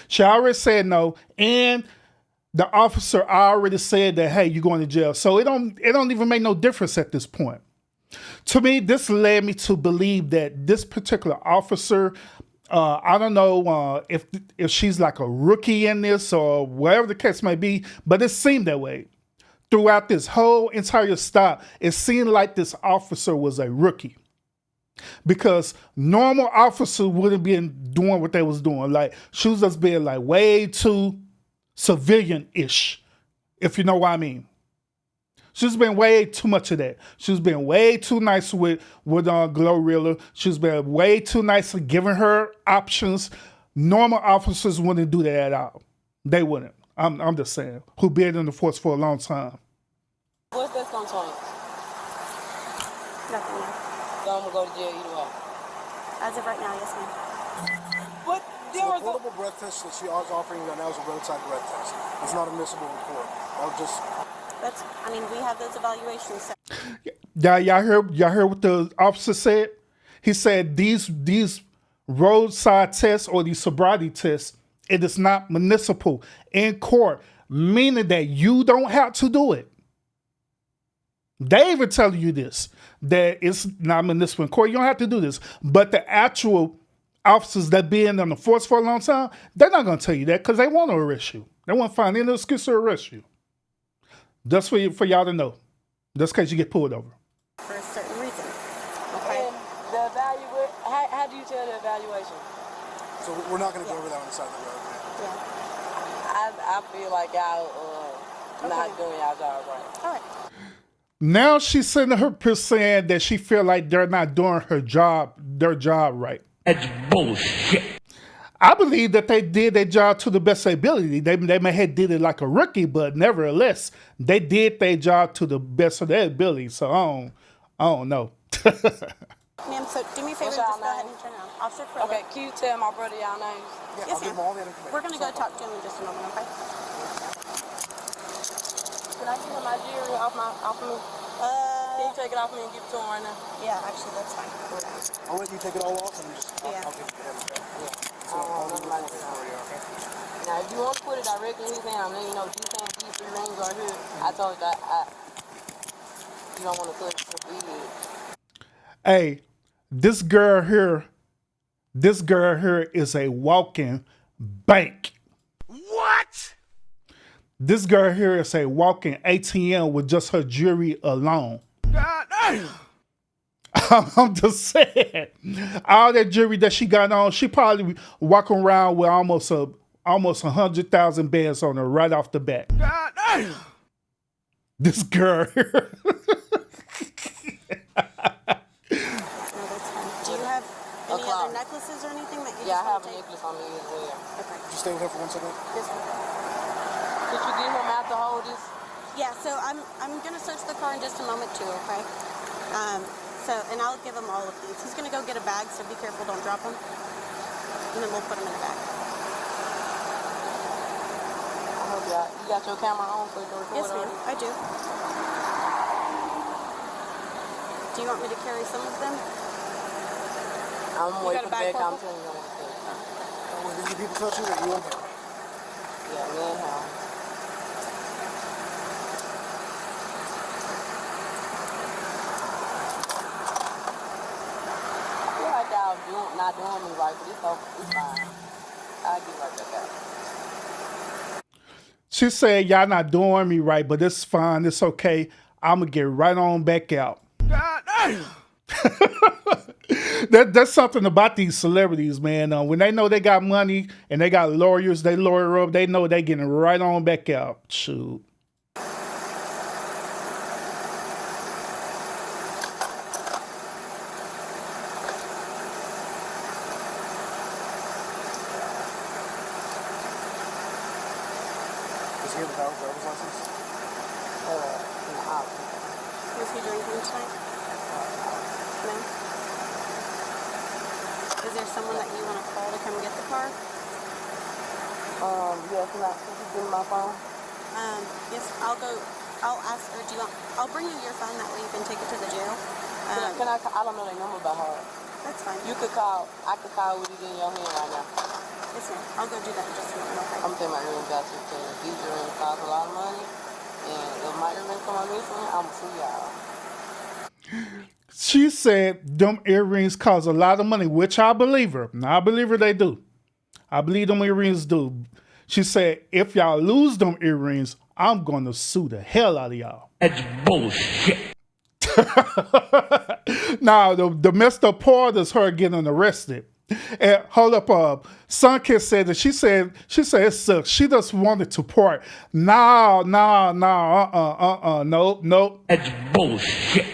She already said no, and the officer already said that, hey, you're going to jail. So it don't even make no difference at this point. To me, this led me to believe that this particular officer, I don't know if she's like a rookie in this or whatever the case may be, but it seemed that way. Throughout this whole entire stop, it seemed like this officer was a rookie. Because normal officers wouldn't be doing what they was doing. Like, she was just being like way too civilian-ish, if you know what I mean. She's been way too much of that. She's been way too nice with GLoRILLA. She's been way too nice at giving her options. Normal officers wouldn't do that at all. They wouldn't. I'm just saying. Who been in the force for a long time. What's that gonna change? Nothing yet. So I'm gonna go to jail either way. As of right now, yes, ma'am. What? So the portable breath test that she is offering right now is a roadside breath test. It's not admissible in court. I'll just... I mean, we have those evaluations. So. Y'all heard what the officer said? He said these roadside tests or these sobriety tests, it is not municipal in court, meaning that you don't have to do it. They even tell you this, that it's not municipal in court. You don't have to do this. But the actual officers that been on the force for a long time, they're not going to tell you that because they want to arrest you. They want to find any excuse to arrest you. Just for y'all to know. Just in case you get pulled over. For a certain reason. Okay. And the how do you tell the evaluation? So we're not going to go over that on the side of the road. Yeah. I feel like y'all not doing y'all job right. All right. Now she's sitting her saying that she feel like they're not doing their job right. That's bullshit. I believe that they did their job to the best of their ability. They may have did it like a rookie, but nevertheless, they did their job to the best of their ability. So I don't know. Ma'am, so do me a favor, What's just y'all go ahead name? and turn around. Officer Krilla. Okay, can you tell my brother y'all names? Yeah, Yes, I'll give ma'am. them all the information. We're going to go talk to him in just a moment, okay? Can I get my jewelry off me? Can you take it off me and give it to him right now? Yeah, actually, that's fine. I'll let you take it all off and just... Yeah. I'll give it to him. Yeah. So Oh, I'll nothing do like it for you, okay? Now, if you want to put it directly in his hand, I'm letting you know these hands, these three rings right here. I told you that you don't want to put it to the head. Hey, this girl here is a walking bank. What? This girl here is a walking ATM with just her jewelry alone. God damn. I'm just saying, all that jewelry that she got on, she probably walking around with almost 100,000 bands on her right off the bat. God damn. This girl here. No, that's fine. Do you have any clock. other necklaces or anything that you Yeah, I just have want a to take? necklace on me as well. Okay. Just stay with her for 1 second. Yes, ma'am. Could you get him out to hold this? Yeah, so I'm gonna search the car in just a moment too, okay? And I'll give him all of these. He's gonna go get a bag, so be careful, don't drop them. And then we'll put them in a bag. I hope you got your camera on so you can record Yes, all ma'am, this? I do. Do you want me to carry some of them? I'm You waiting got a for bag, Beck. I'm Corporal? telling you what to say. Will you people touch it or you and him? Yeah, me and him. not doing me right, but it's fine. I'll get right back out. She said, y'all not doing me right, but it's fine. It's okay. I'm going to get right on back out. God damn. That's something about these celebrities, man. When they know they got money and they got lawyers, they lawyer up, they know they getting right on back out. Shoot. Does he have a valid driver's license? No. Is he drinking tonight? No? Is there someone that you want to call to come get the car? Yeah, can you give me my phone? Yes, I'll ask, or do you want, I'll bring you your phone, that way you can take it to the jail. I don't know their number by heart. That's fine. I could call with it in your hand right now. Yes, ma'am. I'll go do that in just a minute, okay? I'm taking my earrings out because these earrings cost a lot of money. And if my earrings come on missing, I'm going to sue y'all. She said them earrings cost a lot of money, which I believe her. Now, I believe her they do. I believe them earrings do. She said, if y'all lose them earrings, I'm going to sue the hell out of y'all. That's bullshit. Now, the messed up part is her getting arrested. And hold up, Sunkist said that she said it sucks. She just wanted to part. Nope. That's bullshit.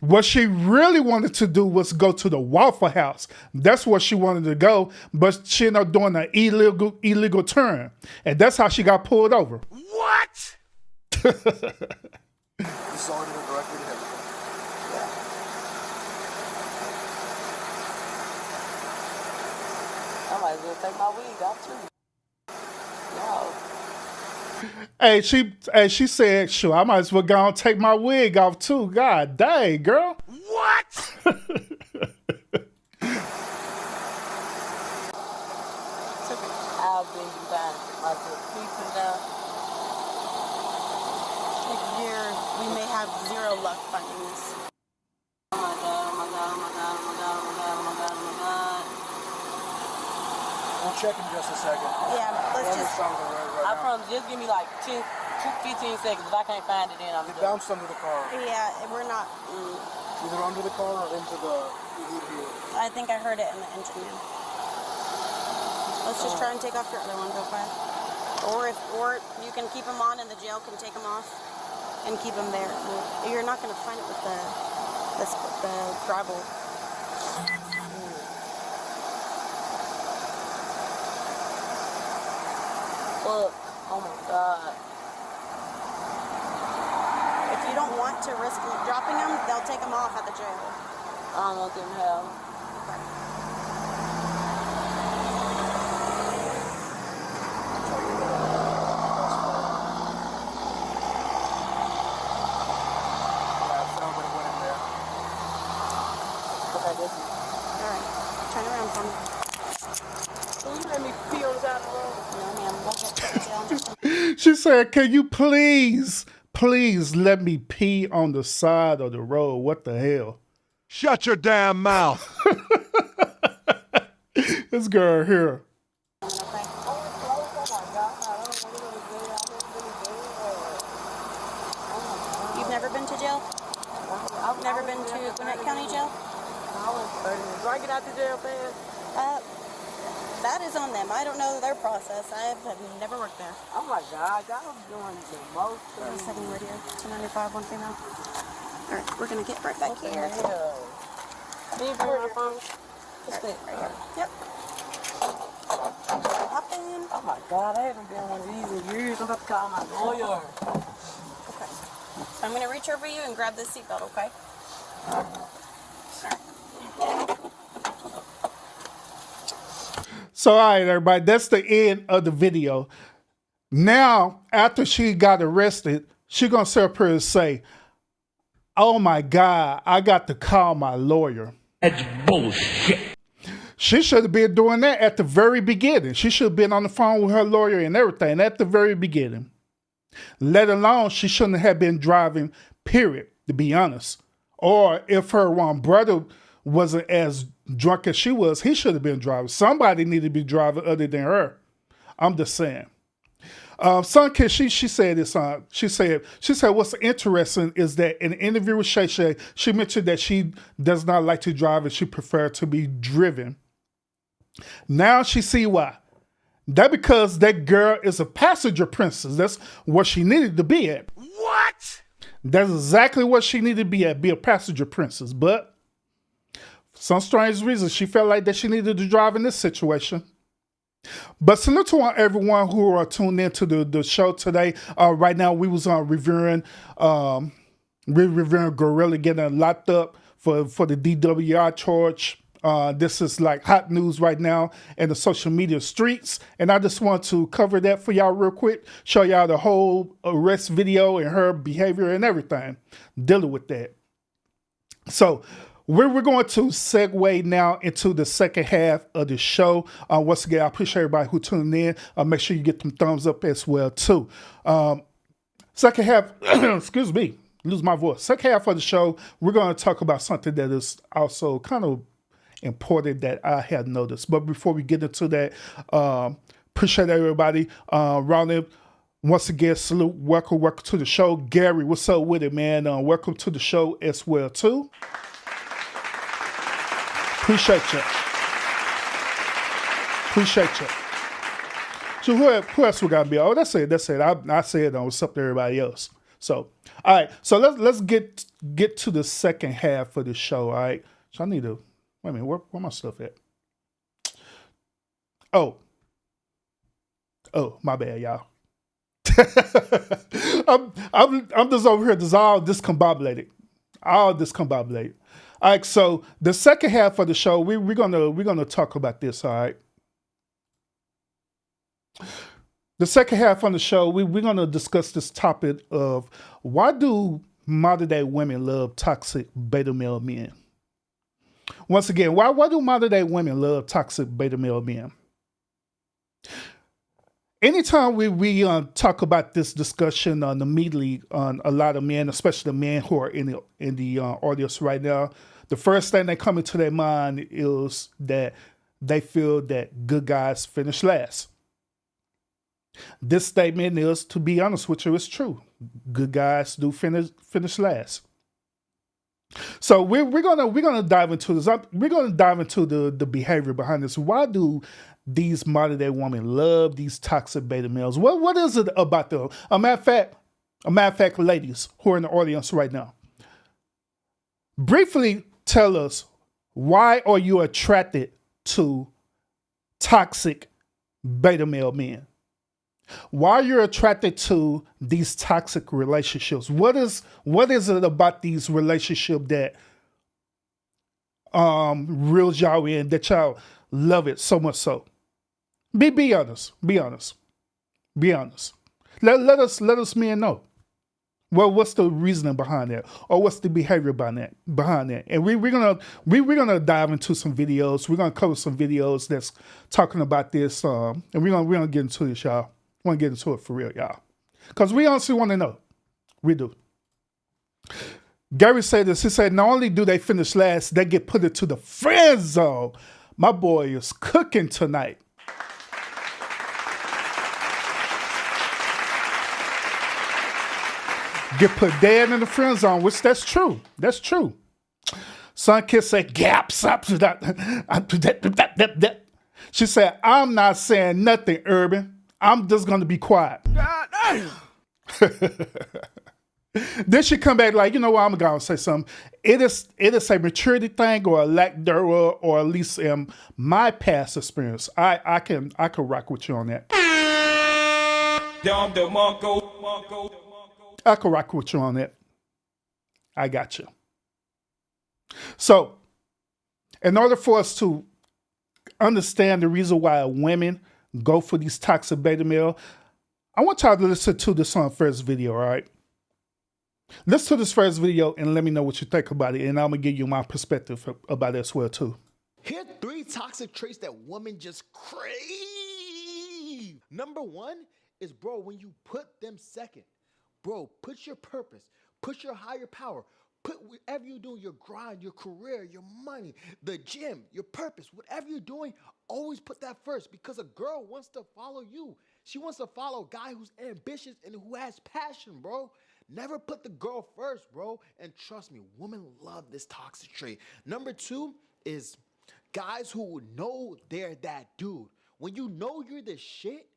What she really wanted to do was go to the Waffle House. That's where she wanted to go, but she ended up doing an illegal turn. And that's how she got pulled over. What? This is all going to go directly to him. I might as well take my wig off too. No. Hey, she said, sure, I might as well go and take my wig off too. God dang, girl. What? It's okay. I'll bend you down. Please put it down. Here, we may have zero luck finding this. Oh my God, oh my God, oh my God, oh my God, oh my God, oh my God, oh my God. We'll check in just a second. Yeah, let's Every just... song's on the road I right now. promise, just give me like 15 seconds. If I can't find it, then I'm It done. bounced under the car. Yeah, we're not... Either under the car or into the here. I think I heard it in the engine, man. Let's just try and take off your other one real fast. Or you can keep them on and the jail can take them off and keep them there. You're not going to find it with the gravel. Fuck. Oh my God. If you don't want to risk dropping them, they'll take them off at the jail. I don't want them to have. Okay, this is. All right. Turn around for me. Can you let me pee on the side of the road? No, ma'am. We'll get to the jail in just a minute. She said, can you please let me pee on the side of the road? What the hell? Shut your damn mouth. This girl here. Okay. You've never been to jail? I've never been to Gwinnett County Jail? Do I get out the jail fast? That is on them. I don't know their process. I have never worked there. Oh my God, y'all doing the most. 7 radio, 295, 1 female. All right, we're gonna get right back here. Hell. Can you bring my phone? Just wait right here. Yep. Hop in. Oh my God, I haven't been one of these in years. I'm about to call my lawyer. Okay. So I'm gonna reach over you and grab this seatbelt, okay? So, all right, everybody, that's the end of the video. Now, after she got arrested, she gonna sit up here and say, oh my God, I got to call my lawyer. That's bullshit. She should have been doing that at the very beginning. She should have been on the phone with her lawyer and everything at the very beginning. Let alone she shouldn't have been driving, period, to be honest. Or if her one brother wasn't as drunk as she was, he should have been driving. Somebody needed to be driving other than her. I'm just saying. Sun Kid, she said this. She said what's interesting is that in an interview with Shay Shay, she mentioned that she does not like to drive and she prefers to be driven. Now she see why. That because that girl is a passenger princess. That's what she needed to be at. What? That's exactly what she needed to be at, be a passenger princess. But for some strange reason, she felt like that she needed to drive in this situation. But salute to everyone who are tuned into the show today. Right now, we was reviewing GLoRILLA getting locked up for the DWI charge. This is like hot news right now in the social media streets. And I just want to cover that for y'all real quick. Show y'all the whole arrest video and her behavior and everything dealing with that. So we're going to segue now into the second half of the show. Once again, I appreciate everybody who tuned in. Make sure you get them thumbs up as well, too. Second half, excuse me, lose my voice. Second half of the show, we're going to talk about something that is also kind of important that I had noticed. But before we get into that, appreciate everybody. Round once again, salute, welcome to the show. Gary, what's up with it, man? Welcome to the show as well, too. Appreciate you. So who else we got to be? Oh, that's it. I said what's up to everybody else. So, all right. So let's get to the second half of the show. All right. So I need to wait a minute. Where my stuff at? Oh, my bad, y'all. I'm just over here. Just all discombobulated. All right, so the second half of the show, we're gonna talk about this. All right, the second half on the show, we're gonna discuss this topic of why do modern day women love toxic beta male men? Once again, why do modern day women love toxic beta male men? Anytime we talk about this discussion immediately on a lot of men, especially the men who are in the audience right now, the first thing that comes into their mind is that they feel that good guys finish last. This statement is, to be honest with you, it's true. Good guys do finish last. So we're gonna dive into this. We're gonna dive into the behavior behind this. Why do these modern day women love these toxic beta males? What is it about them? A matter of fact, ladies who are in the audience right now, briefly tell us, why are you attracted to toxic beta male men? Why you're attracted to these toxic relationships? What is it about these relationships that reels y'all in, that y'all love it so much so? Be honest. Let us men know. Well, what's the reasoning behind that, or what's the behavior behind that? And we're gonna dive into some videos. We're gonna cover some videos that's talking about this, and we're gonna get into this, y'all. We want to get into it for real, y'all, because we honestly want to know. We do. Gary said this. He said, not only do they finish last, they get put into the friend zone. My boy is cooking tonight. Get put dead in the friend zone, which that's true. That's true. Sun Kid said, gaps up. She said, I'm not saying nothing, Urban. I'm just going to be quiet. Then she come back like, you know what, I'm going to say something. It is a maturity thing or a lack thereof, or at least my past experience. I can rock with you on that. I can rock with you on that. I got you. So, in order for us to understand the reason why women go for these toxic beta male, I want y'all to listen to this first video, all right? Listen to this first video and let me know what you think about it, and I'm going to give you my perspective about it as well, too. Here are 3 toxic traits that women just crave. Number 1 is, bro, when you put them second. Bro, put your purpose, put your higher power, Put whatever you're doing, your grind, your career, your money, the gym, your purpose, whatever you're doing, always put that first because a girl wants to follow you. She wants to follow a guy who's ambitious and who has passion, bro. Never put the girl first, bro. And trust me, women love this toxic trait. Number 2 is guys who know they're that dude. When you know you're the shit,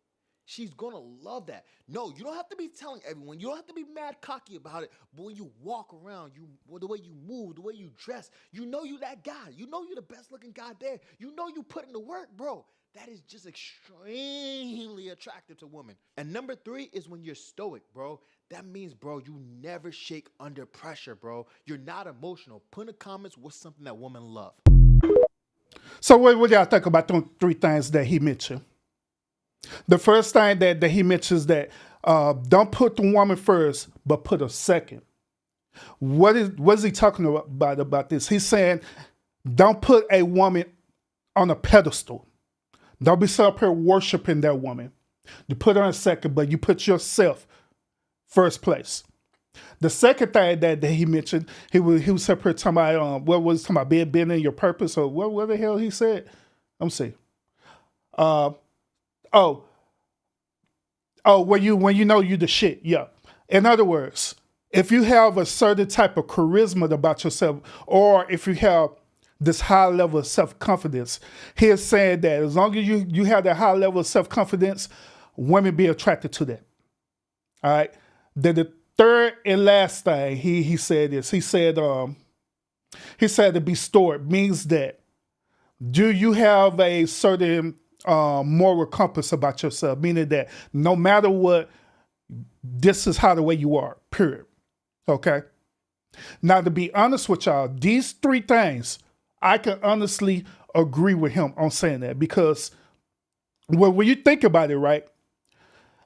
she's gonna love that. No, you don't have to be telling everyone. You don't have to be mad cocky about it. But when you walk around, the way you move, the way you dress, you know you that guy. You know you're the best looking guy there. You know you put in the work, bro. That is just extremely attractive to women. And number 3 is when you're stoic, bro. That means, bro, you never shake under pressure, bro. You're not emotional. Put in the comments what's something that women love. So what y'all think about those 3 things that he mentioned? The first thing that he mentions that don't put the woman first, but put her second. What is he talking about this? He's saying don't put a woman on a pedestal. Don't be set up here worshiping that woman. You put her in second, but you put yourself first place. The second thing that he mentioned, he was up here talking about what was talking about being in your purpose, or what the hell he said. Let me see. When you know you the shit, yeah. In other words, if you have a certain type of charisma about yourself, or if you have this high level of self-confidence, he is saying that as long as you have that high level of self-confidence, women be attracted to that. All right. Then the third and last thing he said is he said to be stoic means that do you have a certain moral compass about yourself, meaning that no matter what, this is how the way you are, period. Okay. Now, to be honest with y'all, these 3 things, I can honestly agree with him on saying that, because when you think about it, right,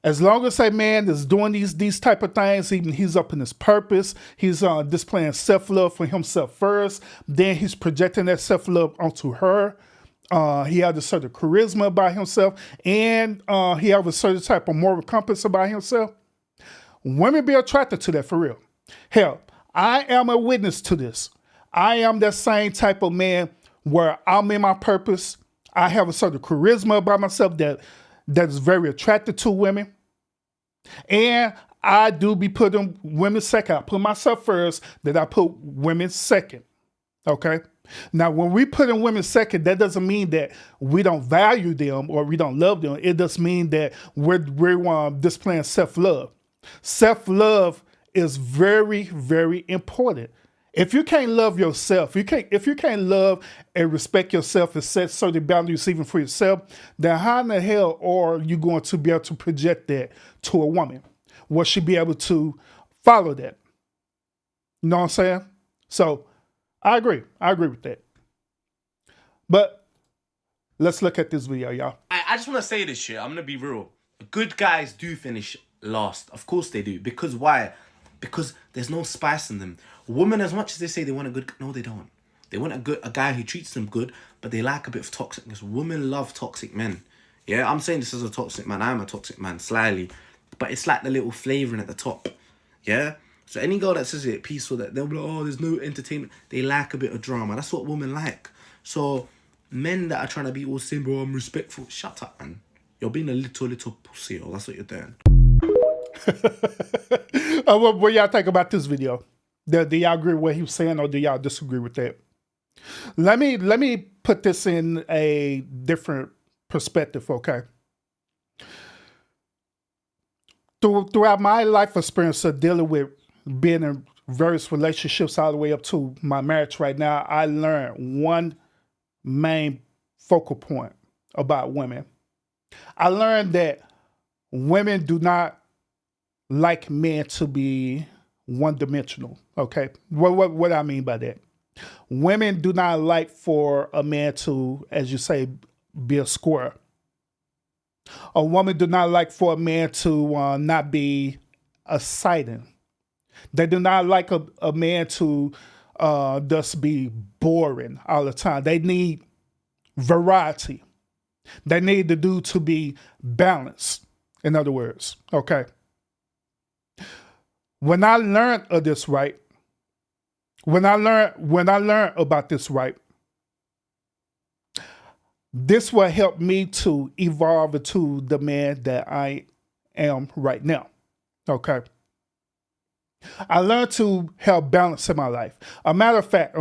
as long as a man is doing these type of things, even he's up in his purpose, he's displaying self-love for himself first, then he's projecting that self-love onto her. He has a certain charisma about himself, and he has a certain type of moral compass about himself. Women be attracted to that for real. Hell, I am a witness to this. I am that same type of man where I'm in my purpose. I have a certain charisma about myself that is very attractive to women. And I do be putting women second. I put myself first, then I put women second. Okay? Now, when we put in women second, that doesn't mean that we don't value them or we don't love them. It does mean that we're displaying self-love. Self-love is very, very important. If you can't love yourself, if you can't love and respect yourself and set certain boundaries even for yourself, then how in the hell are you going to be able to project that to a woman? Will she be able to follow that? You know what I'm saying? So I agree with that. But let's look at this video, y'all. I just want to say this shit. I'm going to be real. Good guys do finish last. Of course they do. Because why? Because there's no spice in them. Women, as much as they say they want a good... No, they don't. They want a guy who treats them good, but they like a bit of toxicness. Women love toxic men. Yeah, I'm saying this as a toxic man. I'm a toxic man, slyly. But it's like the little flavouring at the top. Yeah? So any girl that says it peaceful, that they'll be like, oh, there's no entertainment. They like a bit of drama. That's what women like. So men that are trying to be all simple, I'm respectful. Shut up, man. You're being a little pussy. Or that's what you're doing. What y'all think about this video? Do y'all agree with what he was saying, or do y'all disagree with that? Let me put this in a different perspective, okay? Throughout my life experience of dealing with being in various relationships all the way up to my marriage right now, I learned one main focal point about women. I learned that women do not like men to be one-dimensional, okay? What I mean by that? Women do not like for a man to, as you say, be a square. A woman do not like for a man to not be exciting. They do not like a man to just be boring all the time. They need variety. They need the dude to be balanced, in other words, okay? When I learned of this, right, when I learned about this, right, this will help me to evolve into the man that I am right now. Okay. I learned to have balance in my life. A matter of fact,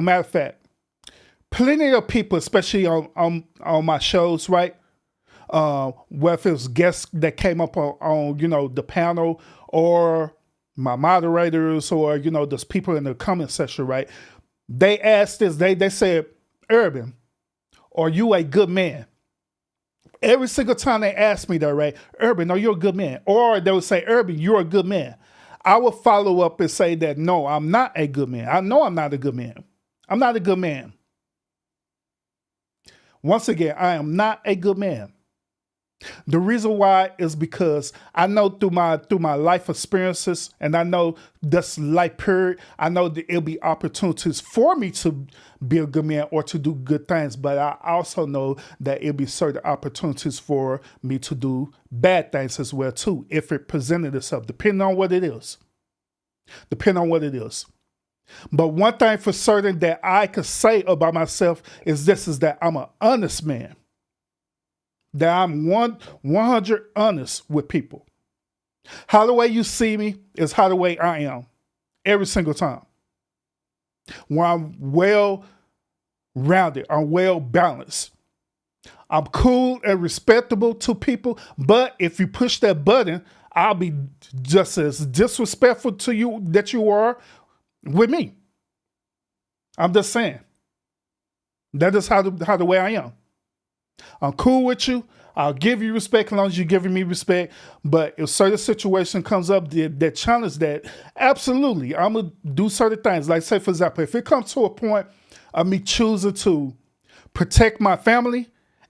plenty of people, especially on my shows, right? Whether it's guests that came up on the panel, or my moderators, or those people in the comment section, right? They asked this. They said, "Urban, are you a good man?" Every single time they ask me that, right? "Urban, are you a good man?" Or they would say, "Urban, you're a good man." I would follow up and say that, no, I'm not a good man. I know I'm not a good man. I'm not a good man. Once again, I am not a good man. The reason why is because I know through my life experiences, and I know this life period, I know that it'll be opportunities for me to be a good man or to do good things, but I also know that it'll be certain opportunities for me to do bad things as well too, if it presented itself, depending on what it is. But one thing for certain that I could say about myself is that I'm an honest man. That I'm 100 honest with people. How the way you see me is how the way I am. Every single time. When I'm well-rounded, I'm well-balanced. I'm cool and respectable to people, but if you push that button, I'll be just as disrespectful to you that you are with me. I'm just saying. That is how the way I am. I'm cool with you. I'll give you respect as long as you're giving me respect. But if certain situation comes up that challenge that, absolutely, I'm going to do certain things. Like, say, for example, if it comes to a point of me choosing to protect my family,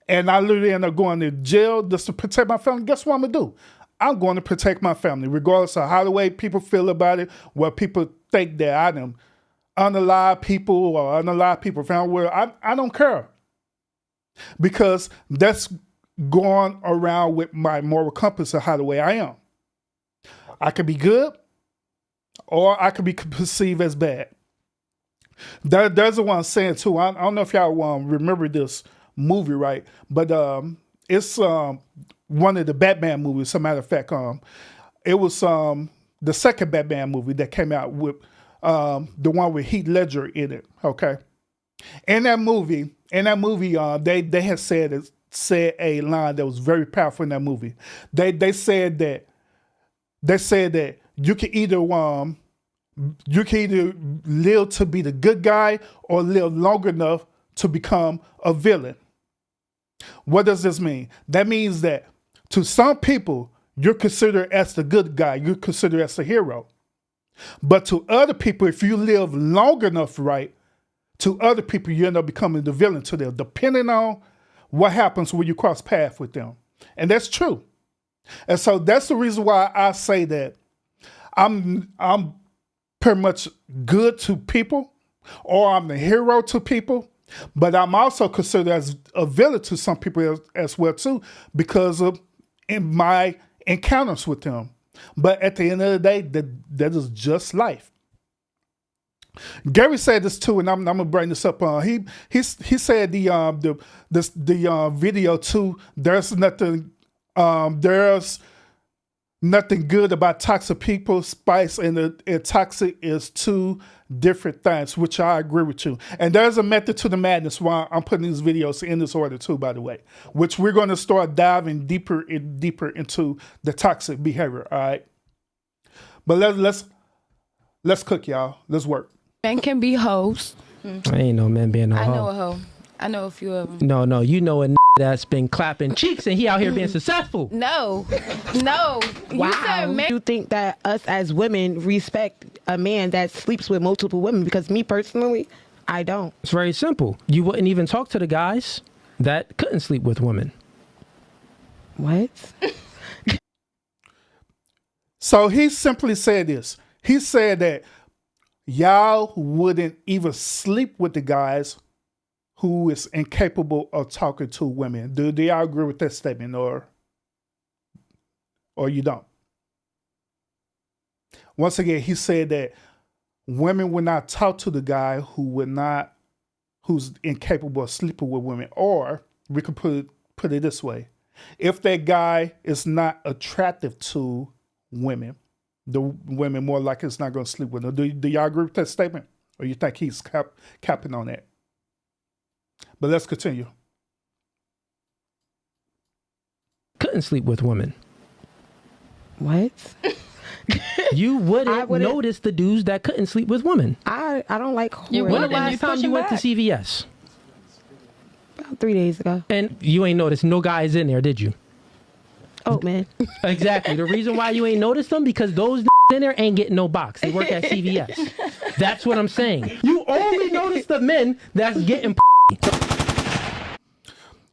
and I literally end up going to jail just to protect my family, guess what I'm going to do? I'm going to protect my family, regardless of how the way people feel about it, what people think that I am unalive people or unalive people found where I don't care. Because that's going around with my moral compass of how the way I am. I could be good, or I could be perceived as bad. There's the one saying too. I don't know if y'all remember this movie, right? But it's one of the Batman movies. As a matter of fact, it was the second Batman movie that came out with the one with Heath Ledger in it. Okay, in that movie, they had said a line that was very powerful in that movie. They said that you can either live to be the good guy or live long enough to become a villain. What does this mean? That means that to some people, you're considered as the good guy, you're considered as the hero. But to other people, if you live long enough, right, to other people, you end up becoming the villain to them, depending on what happens when you cross paths with them. And that's true. And so that's the reason why I say that I'm pretty much good to people, or I'm the hero to people, but I'm also considered as a villain to some people as well too, because of in my encounters with them. But at the end of the day, that is just life. Gary said this too, and I'm gonna bring this up. He said the video too. There's nothing good about toxic people. Spice and toxic is two different things, which I agree with you. And there's a method to the madness why I'm putting these videos in this order too, by the way, which we're going to start diving deeper into the toxic behavior. All right, but let's cook, y'all. Let's work. Men can be hoes. I ain't no man being no hoe. I know a hoe. I know a few of them. No, you know a that's been clapping cheeks and he out here being successful. No. Wow. You said men. You think that us as women respect a man that sleeps with multiple women? Because me personally, I don't. It's very simple. You wouldn't even talk to the guys that couldn't sleep with women. What? So he simply said this. He said that y'all wouldn't even sleep with the guys who is incapable of talking to women. Do y'all agree with that statement, or you don't? Once again, he said that women would not talk to the guy who's incapable of sleeping with women. Or we could put it this way. If that guy is not attractive to women, the women more likely is not going to sleep with them. Do y'all agree with that statement? Or you think he's capping on that? But let's continue. Couldn't sleep with women. What? You wouldn't notice the dudes that couldn't sleep with women. I don't like horror. You When the wouldn't, last you time pushing you went to back. CVS? About 3 days ago. And you ain't noticed no guys in there, did you? Oh, man. Exactly. The reason why you ain't noticed them, because those in there ain't getting no box. They work at CVS. That's what I'm saying. You only notice the men that's getting.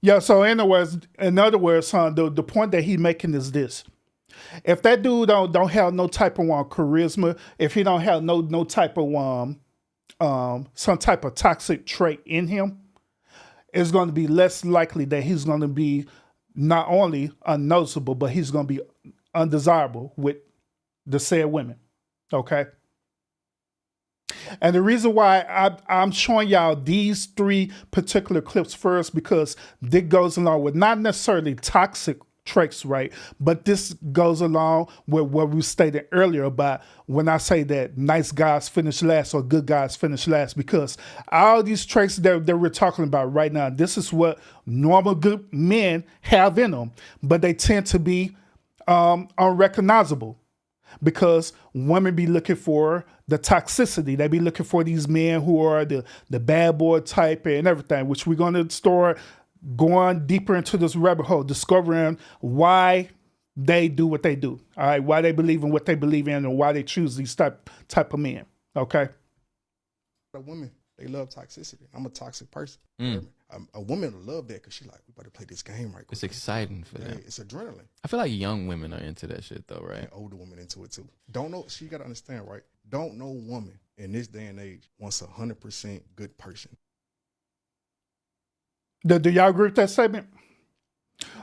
Yeah, so in other words, the point that he's making is this. If that dude don't have no type of charisma, if he don't have no type of some type of toxic trait in him, it's going to be less likely that he's going to be not only unnoticeable, but he's going to be undesirable with the said women. Okay? And the reason why I'm showing y'all these 3 particular clips first, because this goes along with not necessarily toxic traits, right? But this goes along with what we stated earlier about when I say that nice guys finish last or good guys finish last, because all these traits that we're talking about right now, this is what normal good men have in them, but they tend to be unrecognizable. Because women be looking for the toxicity. They be looking for these men who are the bad boy type and everything, which we're going to start going deeper into this rabbit hole, discovering why they do what they do. All right, why they believe in what they believe in and why they choose these type of men. Okay. Women, they love toxicity. I'm a toxic person. A woman will love that because she's like, we better play this game right quick. It's exciting for them. It's adrenaline. I feel like young women are into that shit though, right? And older women into it too. Don't know. She got to understand, right? Don't know woman in this day and age wants 100% good person. Do y'all agree with that statement?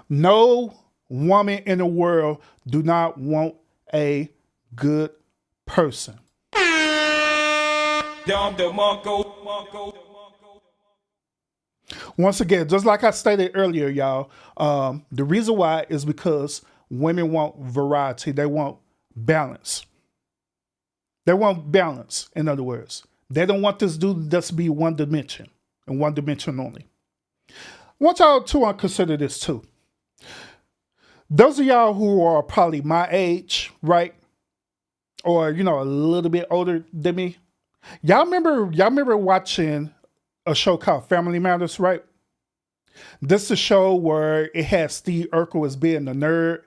No woman in the world do not want a good person. Once again, just like I stated earlier, y'all, the reason why is because women want variety. They want balance. They want balance, in other words. They don't want this dude just to be one dimension and one dimension only. I want y'all to consider this too. Those of y'all who are probably my age, right? Or, a little bit older than me. Y'all remember watching a show called Family Matters, right? This is a show where it had Steve Urkel as being the nerd,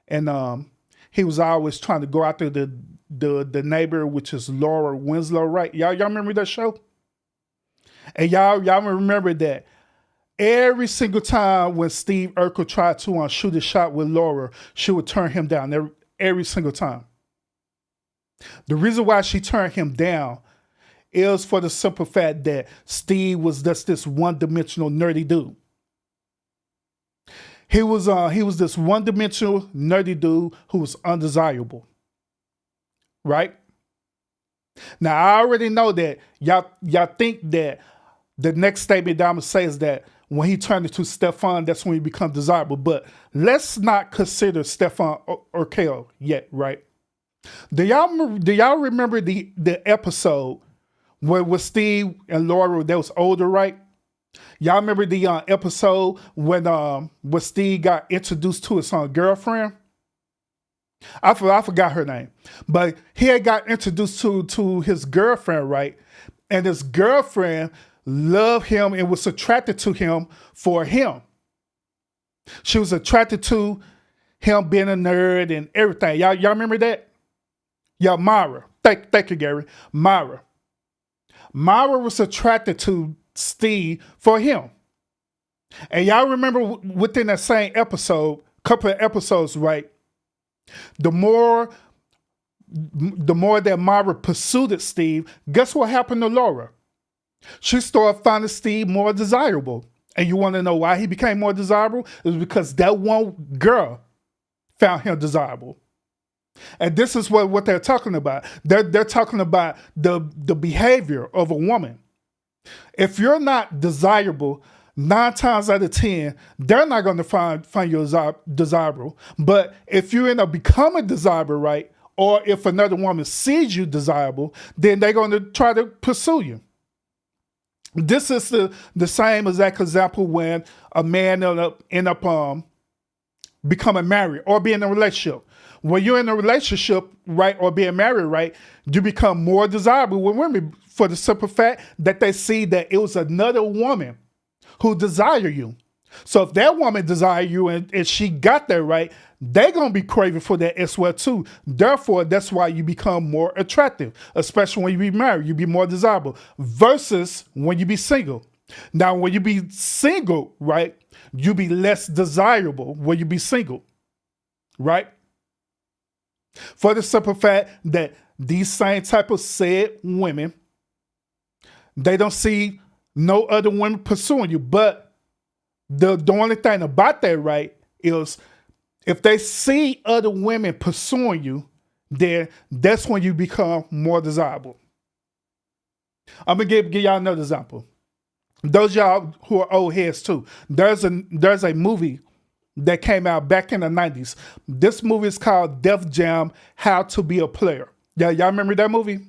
and he was always trying to go after the neighbor, which is Laura Winslow, right? Y'all remember that show? And y'all remember that every single time when Steve Urkel tried to shoot a shot with Laura, she would turn him down every single time. The reason why she turned him down is for the simple fact that Steve was just this one-dimensional nerdy dude. He was this one-dimensional nerdy dude who was undesirable. Right? Now I already know that y'all think that the next statement that I'm gonna say is that when he turned into Stefan, that's when he becomes desirable. But let's not consider Stefan Urkel yet, right? Do y'all remember the episode where with Steve and Laura that was older, right? Y'all remember the episode when Steve got introduced to his girlfriend? I forgot her name, but he had got introduced to his girlfriend, right? And his girlfriend loved him and was attracted to him for him. She was attracted to him being a nerd and everything. Y'all remember that? Yeah, Myra. Thank you, Gary. Myra. Myra was attracted to Steve for him. And y'all remember within that same episode, couple of episodes, right? The more that Myra pursued Steve, guess what happened to Laura? She started finding Steve more desirable. And you want to know why he became more desirable? It was because that one girl found him desirable. And this is what they're talking about. They're talking about the behavior of a woman. If you're not desirable, 9 times out of 10, they're not going to find you desirable. But if you end up becoming desirable, right, or if another woman sees you desirable, then they're going to try to pursue you. This is the same exact example when a man end up becoming married or being in a relationship. When you're in a relationship, right, or being married, right, you become more desirable with women for the simple fact that they see that it was another woman who desire you. So if that woman desire you and she got that right, they're going to be craving for that as well too. Therefore, that's why you become more attractive, especially when you be married, you be more desirable versus when you be single. Now, when you be single, right, you be less desirable when you be single, right? For the simple fact that these same type of said women, they don't see no other women pursuing you. But the only thing about that, right, is if they see other women pursuing you, then that's when you become more desirable. I'm gonna give y'all another example. Those y'all who are old heads too. There's a movie that came out back in the 90s. This movie is called Def Jam: How to Be a Player. Yeah, y'all remember that movie?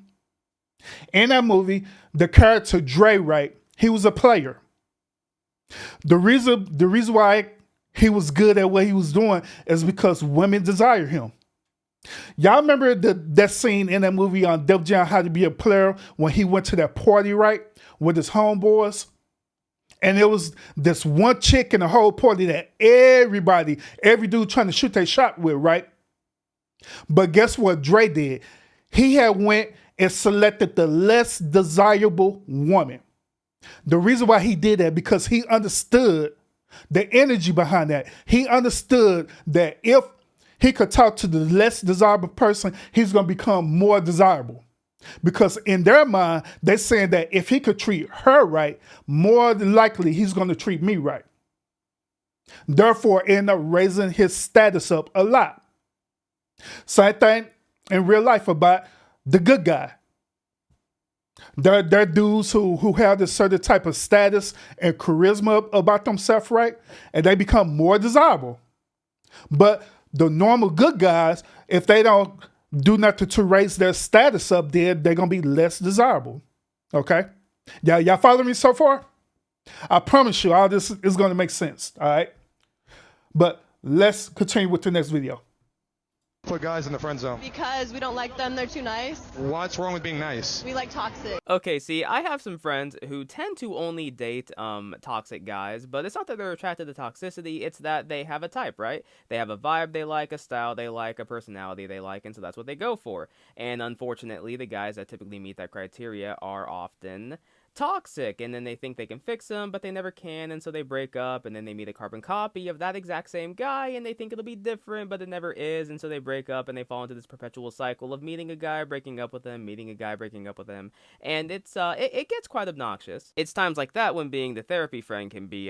In that movie, the character Dre, right, he was a player. The reason why he was good at what he was doing is because women desire him. Y'all remember that scene in that movie on Def Jam: How to Be a Player when he went to that party, right, with his homeboys? And it was this one chick in the whole party that every dude trying to shoot their shot with, right? But guess what Dre did? He had went and selected the less desirable woman. The reason why he did that, because he understood the energy behind that. He understood that if he could talk to the less desirable person, he's going to become more desirable. Because in their mind, they're saying that if he could treat her right, more than likely he's going to treat me right. Therefore, end up raising his status up a lot. Same thing in real life about the good guy. They're dudes who have this certain type of status and charisma about themselves, right? And they become more desirable. But the normal good guys, if they don't do nothing to raise their status up, then they're going to be less desirable. Okay? Y'all follow me so far? I promise you all this is going to make sense. All right? But let's continue with the next video. Put guys in the friend zone. Because we don't like them, they're too nice. What's wrong with being nice? We like toxic. Okay, see, I have some friends who tend to only date toxic guys, but it's not that they're attracted to toxicity, it's that they have a type, right? They have a vibe they like, a style they like, a personality they like, and so that's what they go for. And unfortunately, the guys that typically meet that criteria are often toxic, and then they think they can fix them, but they never can, and so they break up, and then they meet a carbon copy of that exact same guy, and they think it'll be different, but it never is, and so they break up, and they fall into this perpetual cycle of meeting a guy, breaking up with him, meeting a guy, breaking up with him, and it gets quite obnoxious. It's times like that when being the therapy friend can be,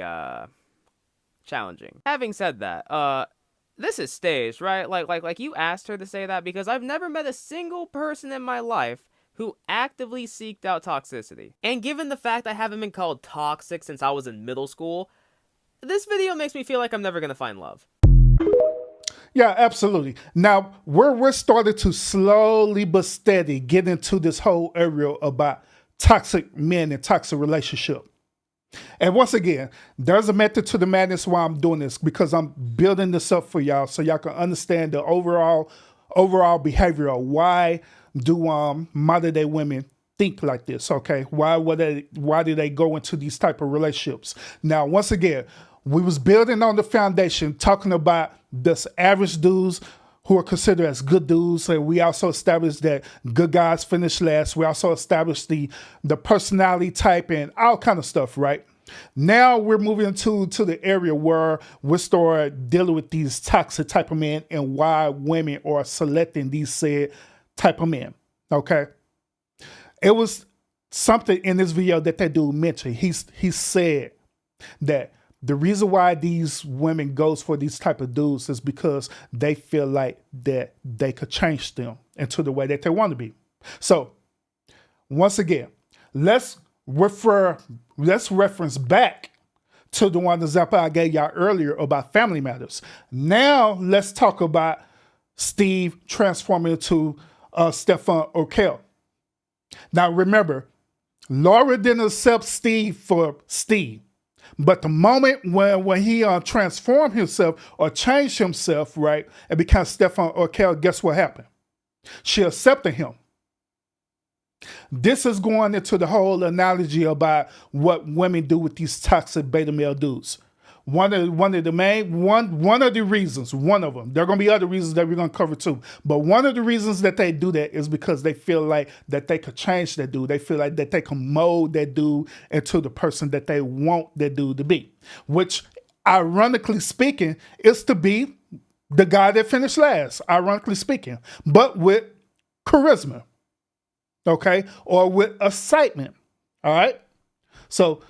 challenging. Having said that, this is staged, right? Like you asked her to say that because I've never met a single person in my life who actively seeked out toxicity. And given the fact I haven't been called toxic since I was in middle school, this video makes me feel like I'm never gonna find love. Yeah, absolutely. Now, we're starting to slowly but steady get into this whole area about toxic men and toxic relationship. And once again, there's a method to the madness why I'm doing this, because I'm building this up for y'all so y'all can understand the overall behavior of why do modern day women think like this, okay? Why do they go into these type of relationships? Now, once again, we was building on the foundation, talking about this average dudes who are considered as good dudes, and we also established that good guys finish last. We also established the personality type and all kind of stuff, right? Now we're moving to the area where we start dealing with these toxic type of men and why women are selecting these said type of men, okay? It was something in this video that dude mentioned. He said that The reason why these women goes for these type of dudes is because they feel like that they could change them into the way that they want to be. So once again, let's reference back to the one example I gave y'all earlier about Family Matters. Now let's talk about Steve transforming into Stefan Urkel. Now remember, Laura didn't accept Steve for Steve. But the moment when he transformed himself or changed himself, right, and became Stefan Urkel, guess what happened? She accepted him. This is going into the whole analogy about what women do with these toxic beta male dudes. One of the reasons, one of them, there are going to be other reasons that we're going to cover too, but one of the reasons that they do that is because they feel like that they could change that dude. They feel like that they can mold that dude into the person that they want that dude to be, which ironically speaking is to be the guy that finished last, ironically speaking, but with charisma, okay, or with excitement, all right? So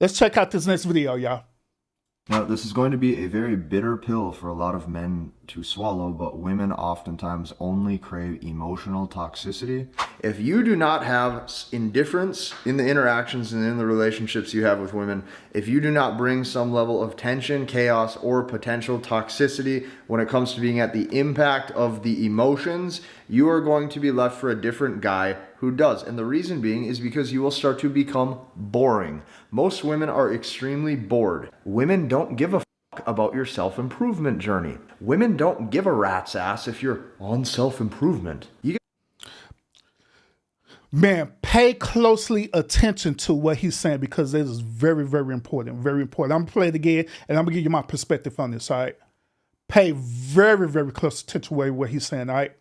let's check out this next video, y'all. Now, this is going to be a very bitter pill for a lot of men to swallow, but women oftentimes only crave emotional toxicity. If you do not have indifference in the interactions and in the relationships you have with women, if you do not bring some level of tension, chaos, or potential toxicity when it comes to being at the impact of the emotions, you are going to be left for a different guy who does. And the reason being is because you will start to become boring. Most women are extremely bored. Women don't give a fuck about your self-improvement journey. Women don't give a rat's ass if you're on self-improvement. Man, pay closely attention to what he's saying because this is very, very important. Very important. I'm going to play it again and I'm going to give you my perspective on this, all right? Pay very, very close attention to what he's saying, all right?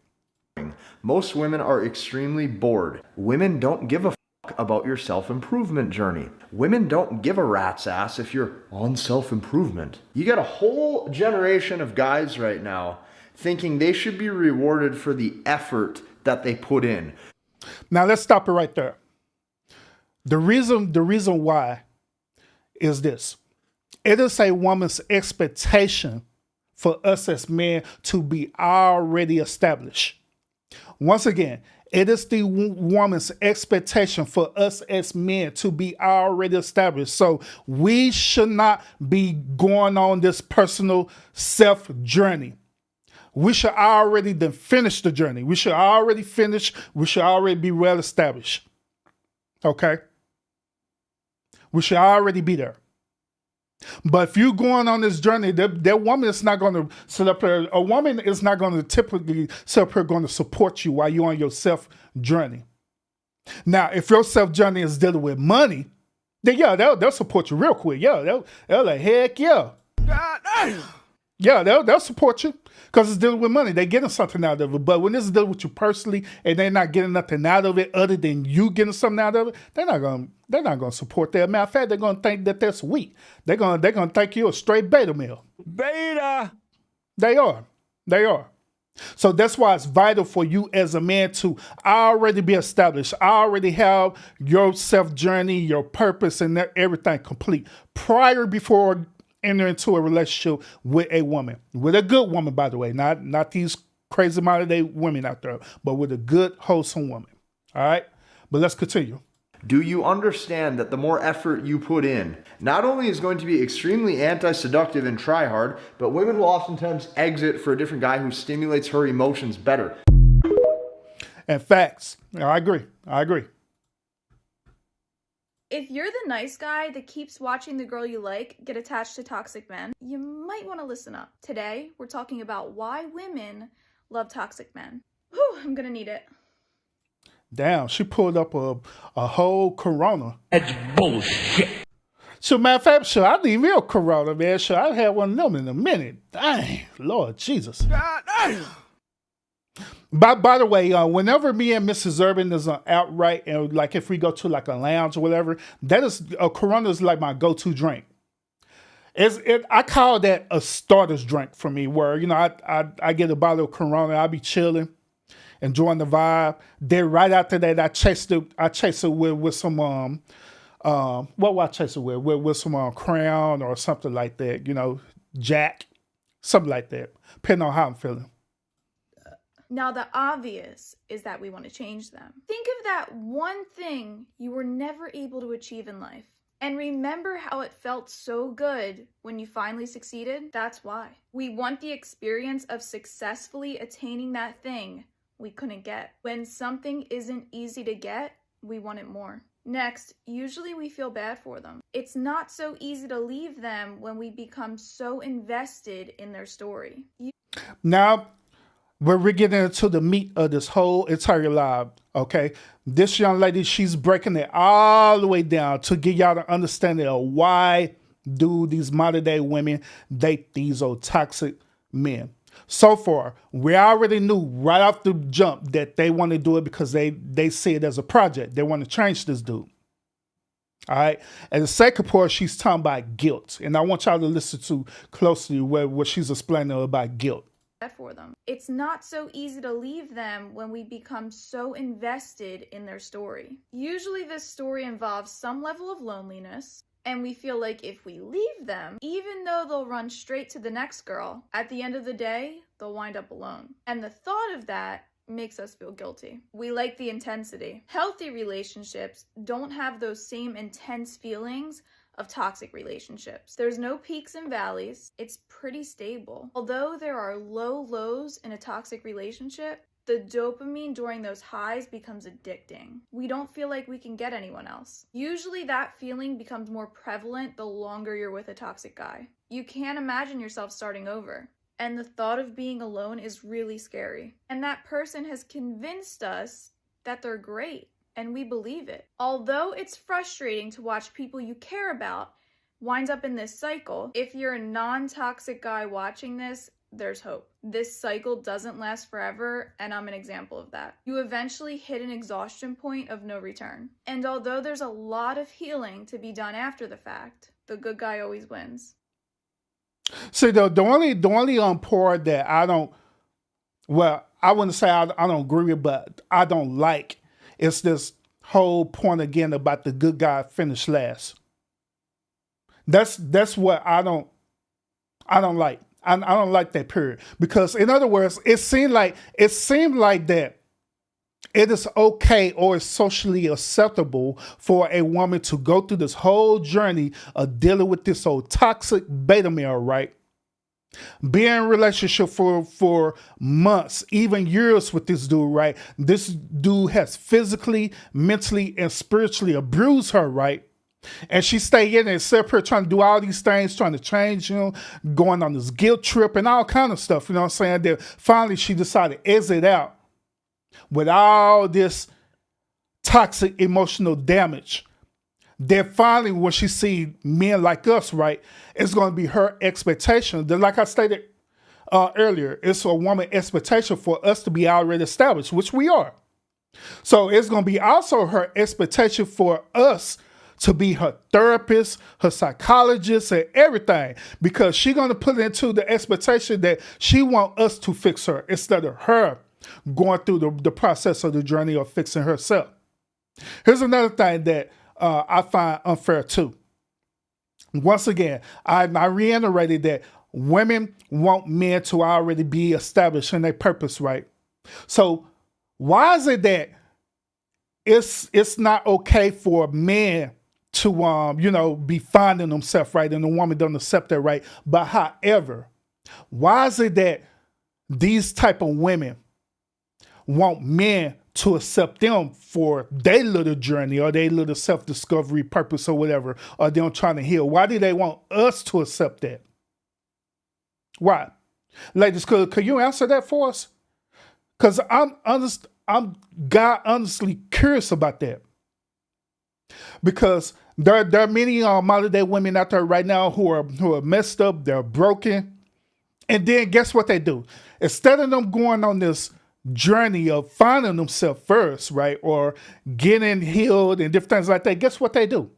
Most women are extremely bored. Women don't give a fuck about your self-improvement journey. Women don't give a rat's ass if you're on self-improvement. You got a whole generation of guys right now thinking they should be rewarded for the effort that they put in. Now let's stop it right there. The reason why is this. It is a woman's expectation for us as men to be already established. Once again, it is the woman's expectation for us as men to be already established. So we should not be going on this personal self journey. We should already then finish the journey. We should already finish. We should already be well established. Okay? We should already be there. But if you're going on this journey, that woman is not going to sit up there. A woman is not going to typically sit up here going to support you while you're on your self journey. Now, if your self journey is dealing with money, then yeah, they'll support you real quick. Yeah, they'll like, heck yeah. God damn. Yeah, they'll support you because it's dealing with money. They're getting something out of it. But when this is dealing with you personally and they're not getting nothing out of it other than you getting something out of it, they're not gonna support that. Matter of fact, they're gonna think that that's weak. They're gonna think you're a straight beta male. Beta. They are. So that's why it's vital for you as a man to already be established, already have your self journey, your purpose, and everything complete before enter into a relationship with a woman, with a good woman, by the way, not these crazy modern day women out there, but with a good, wholesome woman. All right, but let's continue. Do you understand that the more effort you put in, not only is going to be extremely anti-seductive and try hard, but women will oftentimes exit for a different guy who stimulates her emotions better. And facts. I agree. If you're the nice guy that keeps watching the girl you like get attached to toxic men, you might want to listen up. Today, we're talking about why women love toxic men. Whew, I'm gonna need it. Damn, she pulled up a whole Corona. That's bullshit. So matter of fact, I need me a Corona, man. I had one of them in a minute. Dang, Lord Jesus. God damn. By the way, whenever me and Mrs. Urban is outright, and like if we go to like a lounge or whatever, that is a Corona is like my go-to drink. I call that a starter's drink for me, where I get a bottle of Corona, I'll be chilling, enjoying the vibe. Then right after that, I chase it with some what will I chase it with some Crown or something like that, you know, Jack, something like that, depending on how I'm feeling. Now, the obvious is that we want to change them. Think of that one thing you were never able to achieve in life. And remember how it felt so good when you finally succeeded? That's why. We want the experience of successfully attaining that thing we couldn't get. When something isn't easy to get, we want it more. Next, usually we feel bad for them. It's not so easy to leave them when we become so invested in their story. Now, we're getting into the meat of this whole entire live, okay? This young lady, she's breaking it all the way down to give y'all the understanding of why do these modern day women date these old toxic men. So far, we already knew right off the jump that they want to do it because they see it as a project. They want to change this dude. All right. And the second part, she's talking about guilt. And I want y'all to listen to closely what she's explaining about guilt. For them. It's not so easy to leave them when we become so invested in their story. Usually this story involves some level of loneliness, and we feel like if we leave them, even though they'll run straight to the next girl, at the end of the day, they'll wind up alone. And the thought of that makes us feel guilty. We like the intensity. Healthy relationships don't have those same intense feelings of toxic relationships. There's no peaks and valleys. It's pretty stable. Although there are low lows in a toxic relationship, the dopamine during those highs becomes addicting. We don't feel like we can get anyone else. Usually that feeling becomes more prevalent the longer you're with a toxic guy. You can't imagine yourself starting over. And the thought of being alone is really scary. And that person has convinced us that they're great. And we believe it. Although it's frustrating to watch people you care about wind up in this cycle, if you're a non-toxic guy watching this, there's hope. This cycle doesn't last forever, and I'm an example of that. You eventually hit an exhaustion point of no return. And although there's a lot of healing to be done after the fact, the good guy always wins. See, the only part that I wouldn't say I don't agree with, but I don't like, it's this whole point again about the good guy finish last. That's what I don't like. I don't like that period, because in other words, it seemed like that it is okay or it's socially acceptable for a woman to go through this whole journey of dealing with this old toxic beta male, right? Be in a relationship for months, even years with this dude, right? This dude has physically, mentally, and spiritually abused her, right? And she stayed in and set up here trying to do all these things, trying to change, you know, going on this guilt trip and all kind of stuff, you know what I'm saying? That finally she decided to exit out with all this toxic emotional damage. Then finally, when she see men like us, right, it's going to be her expectation. Then, like I stated earlier, it's a woman's expectation for us to be already established, which we are. So it's going to be also her expectation for us to be her therapist, her psychologist, and everything, because she's going to put into the expectation that she wants us to fix her instead of her going through the process of the journey of fixing herself. Here's another thing that I find unfair too. Once again, I reiterated that women want men to already be established in their purpose, right? So why is it that it's not okay for men to be finding themselves, right, and the woman don't accept that, right? But however, why is it that these type of women want men to accept them for their little journey or their little self-discovery purpose or whatever, or them trying to heal? Why do they want us to accept that? Why? Ladies, could you answer that for us? Because I'm honestly curious about that. Because there are many modern day women out there right now who are messed up, they're broken. And then guess what they do? Instead of them going on this journey of finding themselves first, right, or getting healed and different things like that, guess what they do?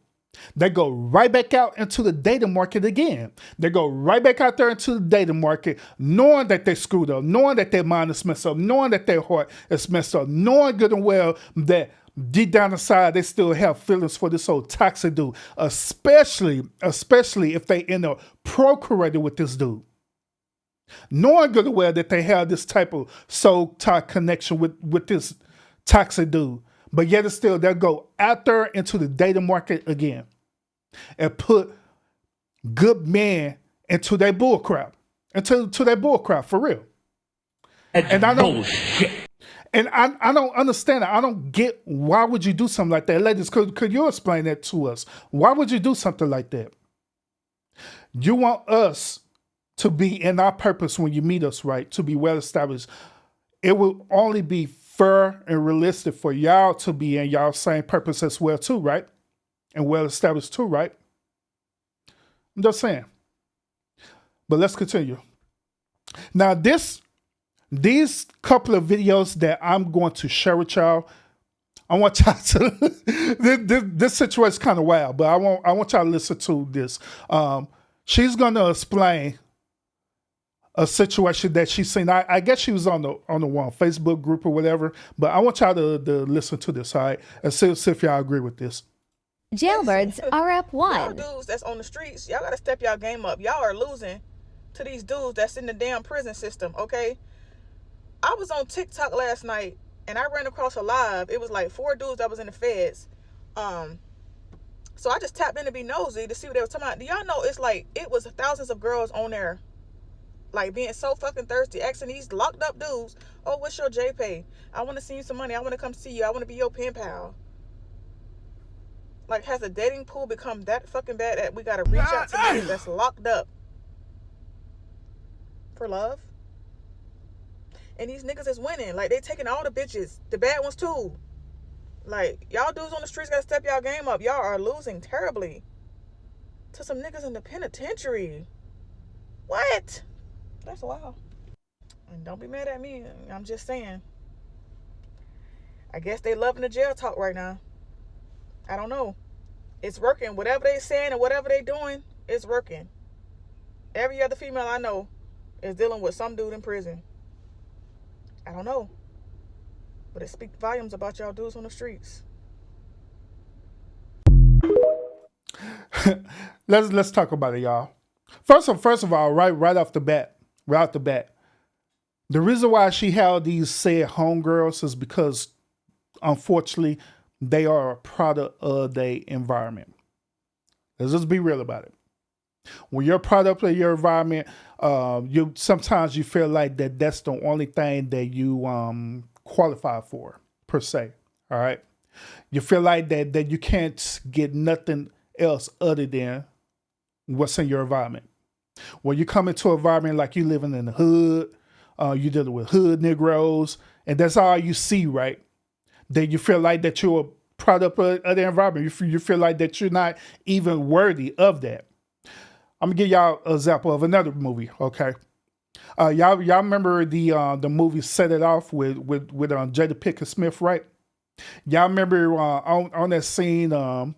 They go right back out into the dating market again. They go right back out there into the dating market, knowing that they screwed up, knowing that their mind is messed up, knowing that their heart is messed up, knowing good and well that deep down inside, they still have feelings for this old toxic dude, especially if they end up procreating with this dude. Knowing good and well that they have this type of soul-tie connection with this toxic dude, but yet it's still, they'll go out there into the dating market again and put good men into their bullcrap, for real. And I don't, and I don't understand it. I don't get, why would you do something like that? Ladies, could you explain that to us? Why would you do something like that? You want us to be in our purpose when you meet us, right? To be well established. It will only be fair and realistic for y'all to be in y'all same purpose as well too, right? And well established too, right? I'm just saying. But let's continue. Now these couple of videos that I'm going to share with y'all, I want y'all to, this situation is kind of wild, but I want y'all to listen to this. She's going to explain a situation that she's seen. I guess she was on the one Facebook group or whatever, but I want y'all to listen to this, all right? And see if y'all agree with this. Jailbirds are up Y'all 1. dudes that's on the streets, y'all gotta step y'all game up. Y'all are losing to these dudes that's in the damn prison system, okay? I was on TikTok last night and I ran across a live. It was like 4 dudes that was in the feds. So I just tapped in to be nosy to see what they were talking about. Do y'all know it's like, it was thousands of girls on there, like being so fucking thirsty, asking these locked up dudes, oh, what's your JPay? I want to send you some money. I want to come see you. I want to be your pen pal. Like, has the dating pool become that fucking bad that we gotta reach out to niggas that's locked up for love? And these niggas is winning. Like, they taking all the bitches, the bad ones too. Like, y'all dudes on the streets gotta step y'all game up. Y'all are losing terribly to some niggas in the penitentiary. What? That's wild. And don't be mad at me. I'm just saying. I guess they loving the jail talk right now. I don't know. It's working. Whatever they saying and whatever they doing, it's working. Every other female I know is dealing with some dude in prison. I don't know. But it speaks volumes about y'all dudes on the streets. Let's talk about it, y'all. First of all, right off the bat, the reason why she held these said homegirls is because, unfortunately, they are a product of their environment. Let's just be real about it. When you're a product of your environment, sometimes you feel like that's the only thing that you qualify for, per se. All right. You feel like that you can't get nothing else other than what's in your environment. When you come into an environment like you living in the hood, you dealing with hood Negroes, and that's all you see, right? Then you feel like that you're a product of the environment. You feel like that you're not even worthy of that. I'm gonna give y'all an example of another movie, okay? Y'all remember the movie Set It Off with Jada Pinkett Smith, right? Y'all remember on that scene, Jada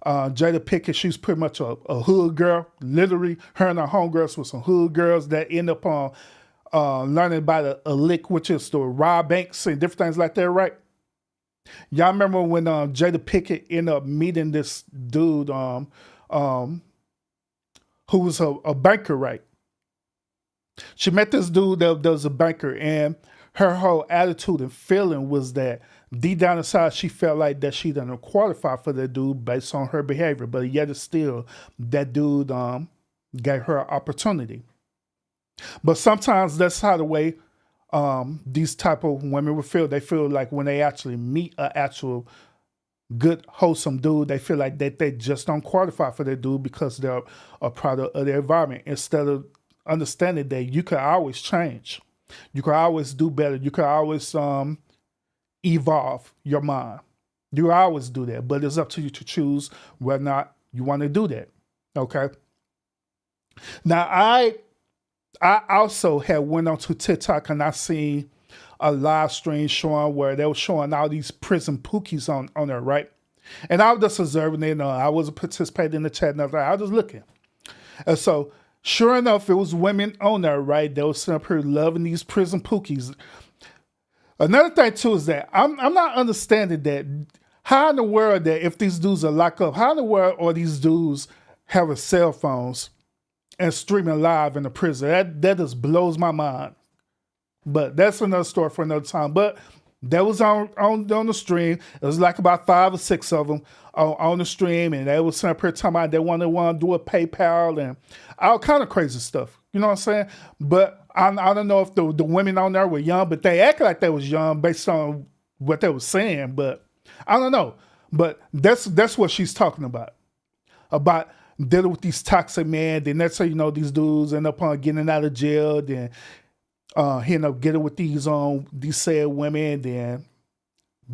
Pinkett, she's pretty much a hood girl. Literally, her and her homegirls were some hood girls that end up learning about a lick, which is to rob banks and different things like that, right? Y'all remember when Jada Pinkett ended up meeting this dude who was a banker, right? She met this dude that was a banker, and her whole attitude and feeling was that deep down inside she felt like that she didn't qualify for that dude based on her behavior, but yet still that dude gave her an opportunity. But sometimes that's how the way these type of women would feel. They feel like when they actually meet an actual good, wholesome dude, they feel like that they just don't qualify for that dude because they're a product of their environment, instead of understanding that you can always change. You can always do better. You can always evolve your mind. You can always do that, but it's up to you to choose whether or not you want to do that, okay? Now, I also had went onto TikTok and I seen a live stream showing where they were showing all these prison pookies on there, right? And I was just observing it. I wasn't participating in the chat, nothing. I was just looking. And so, sure enough, it was women on there, right? They were sitting up here loving these prison pookies. Another thing too is that I'm not understanding that how in the world that if these dudes are locked up, how in the world are these dudes having cell phones and streaming live in the prison? That just blows my mind. But that's another story for another time. But that was on the stream. It was like about 5 or 6 of them on the stream, and they was some period of time out. They want to do a PayPal and all kind of crazy stuff. You know what I'm saying? But I don't know if the women on there were young, but they act like they was young based on what they were saying. But I don't know. But that's what she's talking about dealing with these toxic men. Then that's how these dudes end up getting out of jail. Then he end up getting with these said women. Then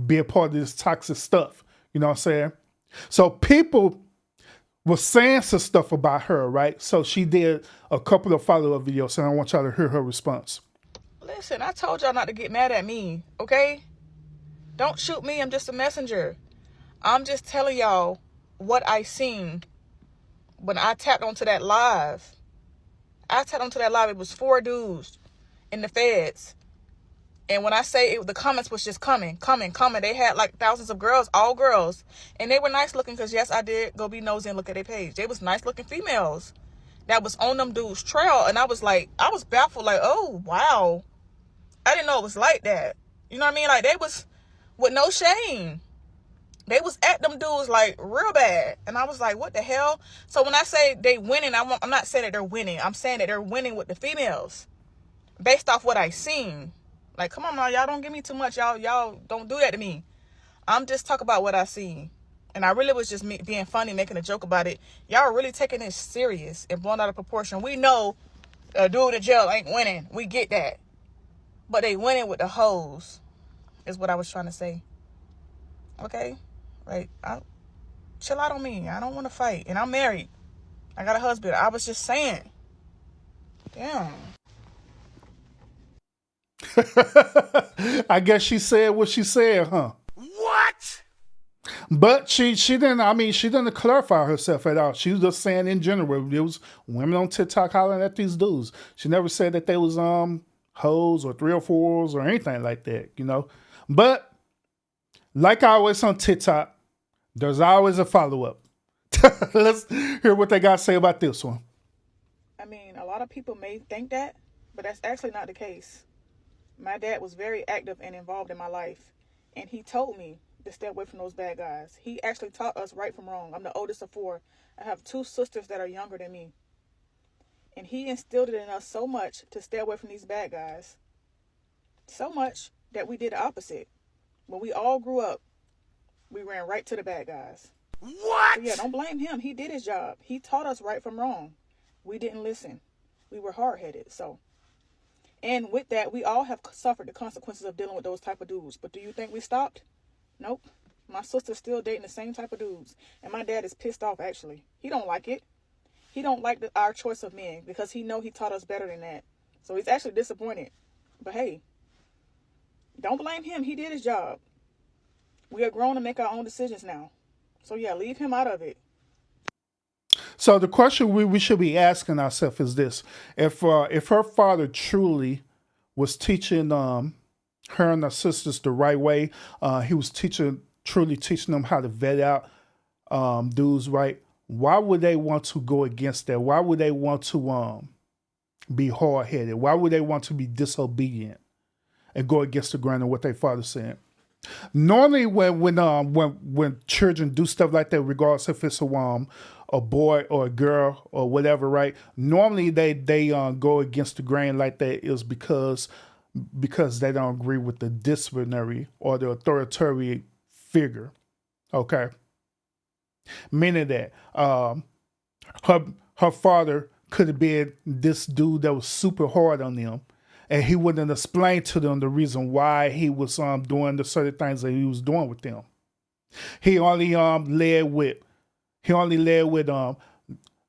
be a part of this toxic stuff. You know what I'm saying? So people were saying some stuff about her, right? So she did a couple of follow-up videos, and I want y'all to hear her response. Listen, I told y'all not to get mad at me, okay? Don't shoot me. I'm just a messenger. I'm just telling y'all what I seen when I tapped onto that live. It was 4 dudes in the feds. And when I say the comments was just coming. They had like thousands of girls, all girls. And they were nice looking because, yes, I did go be nosy and look at their page. They was nice looking females that was on them dudes' trail. And I was baffled, like, oh, wow. I didn't know it was like that. You know what I mean? Like, they was with no shame. They was at them dudes like real bad. And I was like, what the hell? So when I say they winning, I'm not saying that they're winning. I'm saying that they're winning with the females based off what I seen. Like, come on now, y'all don't give me too much. Y'all don't do that to me. I'm just talking about what I see. And I really was just being funny, making a joke about it. Y'all are really taking this serious and blown out of proportion. We know a dude in jail ain't winning. We get that. But they winning with the hoes is what I was trying to say. Okay? Like, chill out on me. I don't want to fight. And I'm married. I got a husband. I was just saying. Damn. I guess she said what she said, huh? What? But she didn't clarify herself at all. She was just saying in general, there was women on TikTok hollering at these dudes. She never said that they was hoes or 304s or anything like that, But like always on TikTok, there's always a follow-up. Let's hear what they got to say about this one. I mean, a lot of people may think that, but that's actually not the case. My dad was very active and involved in my life, and he told me to stay away from those bad guys. He actually taught us right from wrong. I'm the oldest of 4. I have 2 sisters that are younger than me. And he instilled it in us so much to stay away from these bad guys. So much that we did the opposite. When we all grew up, we ran right to the bad guys. What? So yeah, don't blame him. He did his job. He taught us right from wrong. We didn't listen. We were hard-headed, so... And with that, we all have suffered the consequences of dealing with those type of dudes. But do you think we stopped? Nope. My sister's still dating the same type of dudes. And my dad is pissed off, actually. He don't like it. He don't like our choice of men because he taught us better than that. So he's actually disappointed. But hey, don't blame him. He did his job. We are grown to make our own decisions now. So yeah, leave him out of it. So the question we should be asking ourselves is this: if her father truly was teaching her and her sisters the right way, he was truly teaching them how to vet out dudes right. Why would they want to go against that? Why would they want to be hard headed? Why would they want to be disobedient and go against the grain of what their father said? Normally, when children do stuff like that, regardless if it's a boy or a girl or whatever, right? Normally they go against the grain like that is because they don't agree with the disciplinary or the authoritarian figure. Okay, meaning that her father could have been this dude that was super hard on them, and he wouldn't explain to them the reason why he was doing the certain things that he was doing with them. He only led with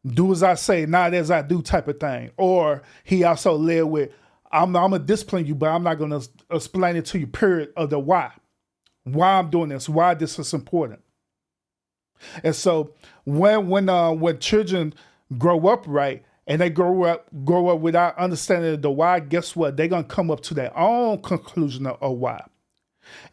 do as I say, not as I do type of thing. Or he also led with I'm gonna discipline you, but I'm not gonna explain it to you. Period of the why I'm doing this, why this is important. And so when children grow up right, and they grow up without understanding the why, guess what? They're going to come up to their own conclusion of why.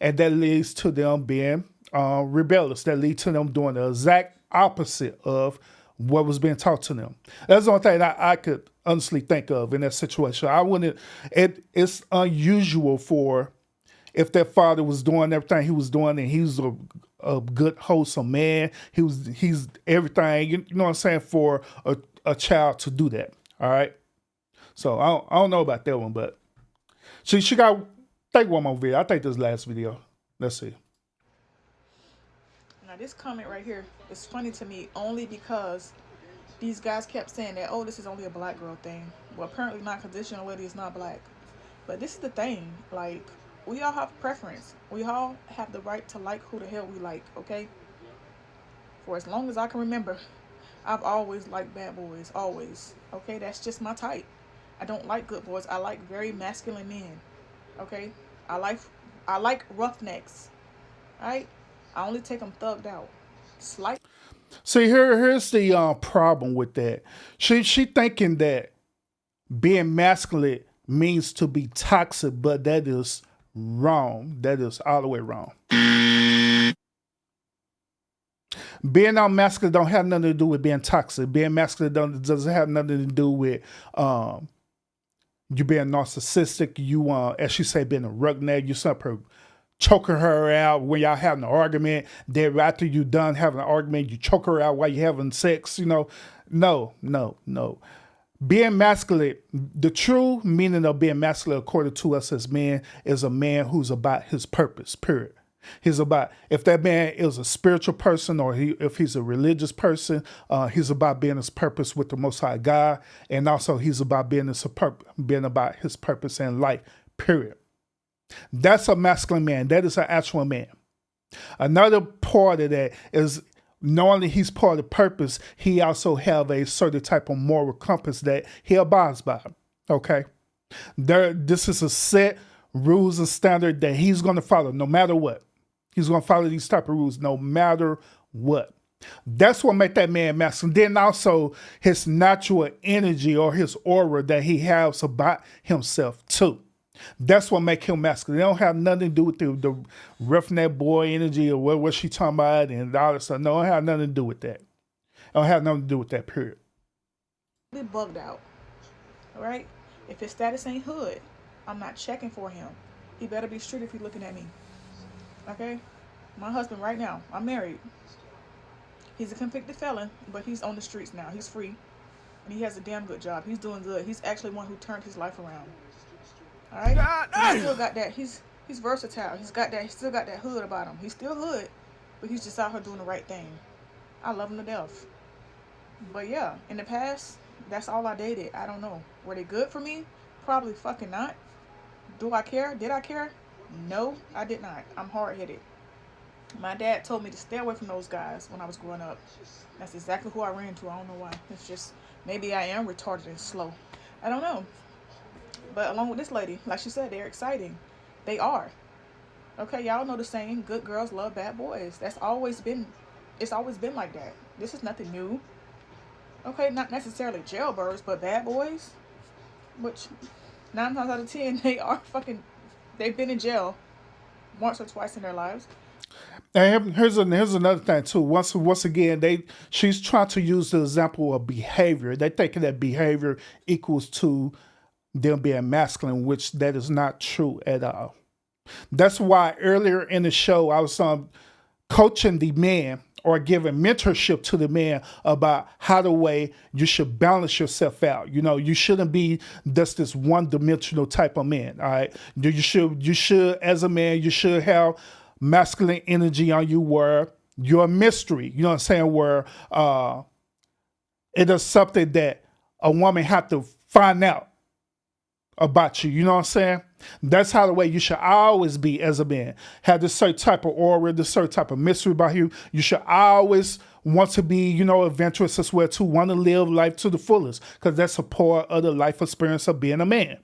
And that leads to them being rebellious, that lead to them doing the exact opposite of what was being taught to them. That's the only thing I could honestly think of in that situation. I wouldn't. It's unusual for if their father was doing everything he was doing, and he was a good, wholesome man. He's everything. You know what I'm saying, for a child to do that. All right. So I don't know about that one, but she got. Think one more video. I think this last video. Let's see. Now this comment right here is funny to me only because these guys kept saying that, oh, this is only a black girl thing. Well, apparently not, because this young lady is not black. But this is the thing, like, we all have preference. We all have the right to like who the hell we like, okay? For as long as I can remember, I've always liked bad boys, always. Okay, that's just my type. I don't like good boys. I like very masculine men. Okay, I like roughnecks. All right, I only take them thugged out. Slight. See, here's the problem with that. She thinking that being masculine means to be toxic, but that is wrong. That is all the way wrong. Being masculine don't have nothing to do with being toxic. Being masculine doesn't have nothing to do with you being narcissistic. You as she say, being a roughneck. You choking her out when y'all having an argument. Then after you done having an argument, you choke her out while you having sex. You know, no. Being masculine, the true meaning of being masculine, according to us as men, is a man who's about his purpose, period. He's about, if that man is a spiritual person or if he's a religious person, he's about being his purpose with the Most High God. And also he's about being about his purpose in life, period. That's a masculine man. That is an actual man. Another part of that is, not only he's part of purpose, he also have a certain type of moral compass that he abides by. Okay? This is a set rules and standard that he's going to follow no matter what. He's going to follow these type of rules no matter what. That's what makes that man masculine. Then also his natural energy or his aura that he has about himself too. That's what makes him masculine. They don't have nothing to do with the roughneck boy energy or what she talking about and all that stuff. No, it don't have nothing to do with that. It don't have nothing to do with that, period. Be bugged out. All right? If his status ain't hood, I'm not checking for him. He better be straight if he's looking at me. Okay? My husband right now, I'm married. He's a convicted felon, but he's on the streets now. He's free. And he has a damn good job. He's doing good. He's actually one who turned his life around. All right? He still got that. He's versatile. He still got that hood about him. He's still hood, but he's just out here doing the right thing. I love him to death. But yeah, in the past, that's all I dated. I don't know. Were they good for me? Probably fucking not. Do I care? Did I care? No, I did not. I'm hard-headed. My dad told me to stay away from those guys when I was growing up. That's exactly who I ran into. I don't know why. It's just, maybe I am retarded and slow. I don't know. But along with this lady, like she said, they're exciting. They are. Okay, y'all know the saying, good girls love bad boys. It's always been like that. This is nothing new. Okay, not necessarily jailbirds, but bad boys. Which, 9 times out of 10, they've been in jail once or twice in their lives. And here's another thing too. Once again, she's trying to use the example of behavior. They thinking that behavior equals to them being masculine, which that is not true at all. That's why earlier in the show I was coaching the men or giving mentorship to the man about how the way you should balance yourself out. You know, you shouldn't be just this one-dimensional type of man. All right, you should as a man, you should have masculine energy on you where you're a mystery. You know what I'm saying? Where it is something that a woman have to find out about you. You know what I'm saying? That's how the way you should always be as a man. Have this certain type of aura, this certain type of mystery about you. You should always want to be, you know, adventurous as well, to want to live life to the fullest, because that's a part of the life experience of being a man.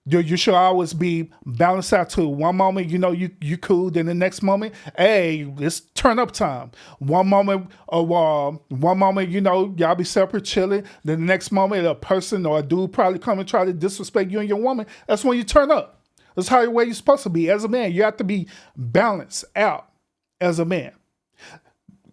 You should always be balanced out to one moment, you know, you cool, then the next moment, hey, it's turn up time. One moment, you know, y'all be separate, chilling. Then the next moment, a person or a dude probably come and try to disrespect you and your woman. That's when you turn up. That's how the way you're supposed to be as a man. You have to be balanced out. as a man.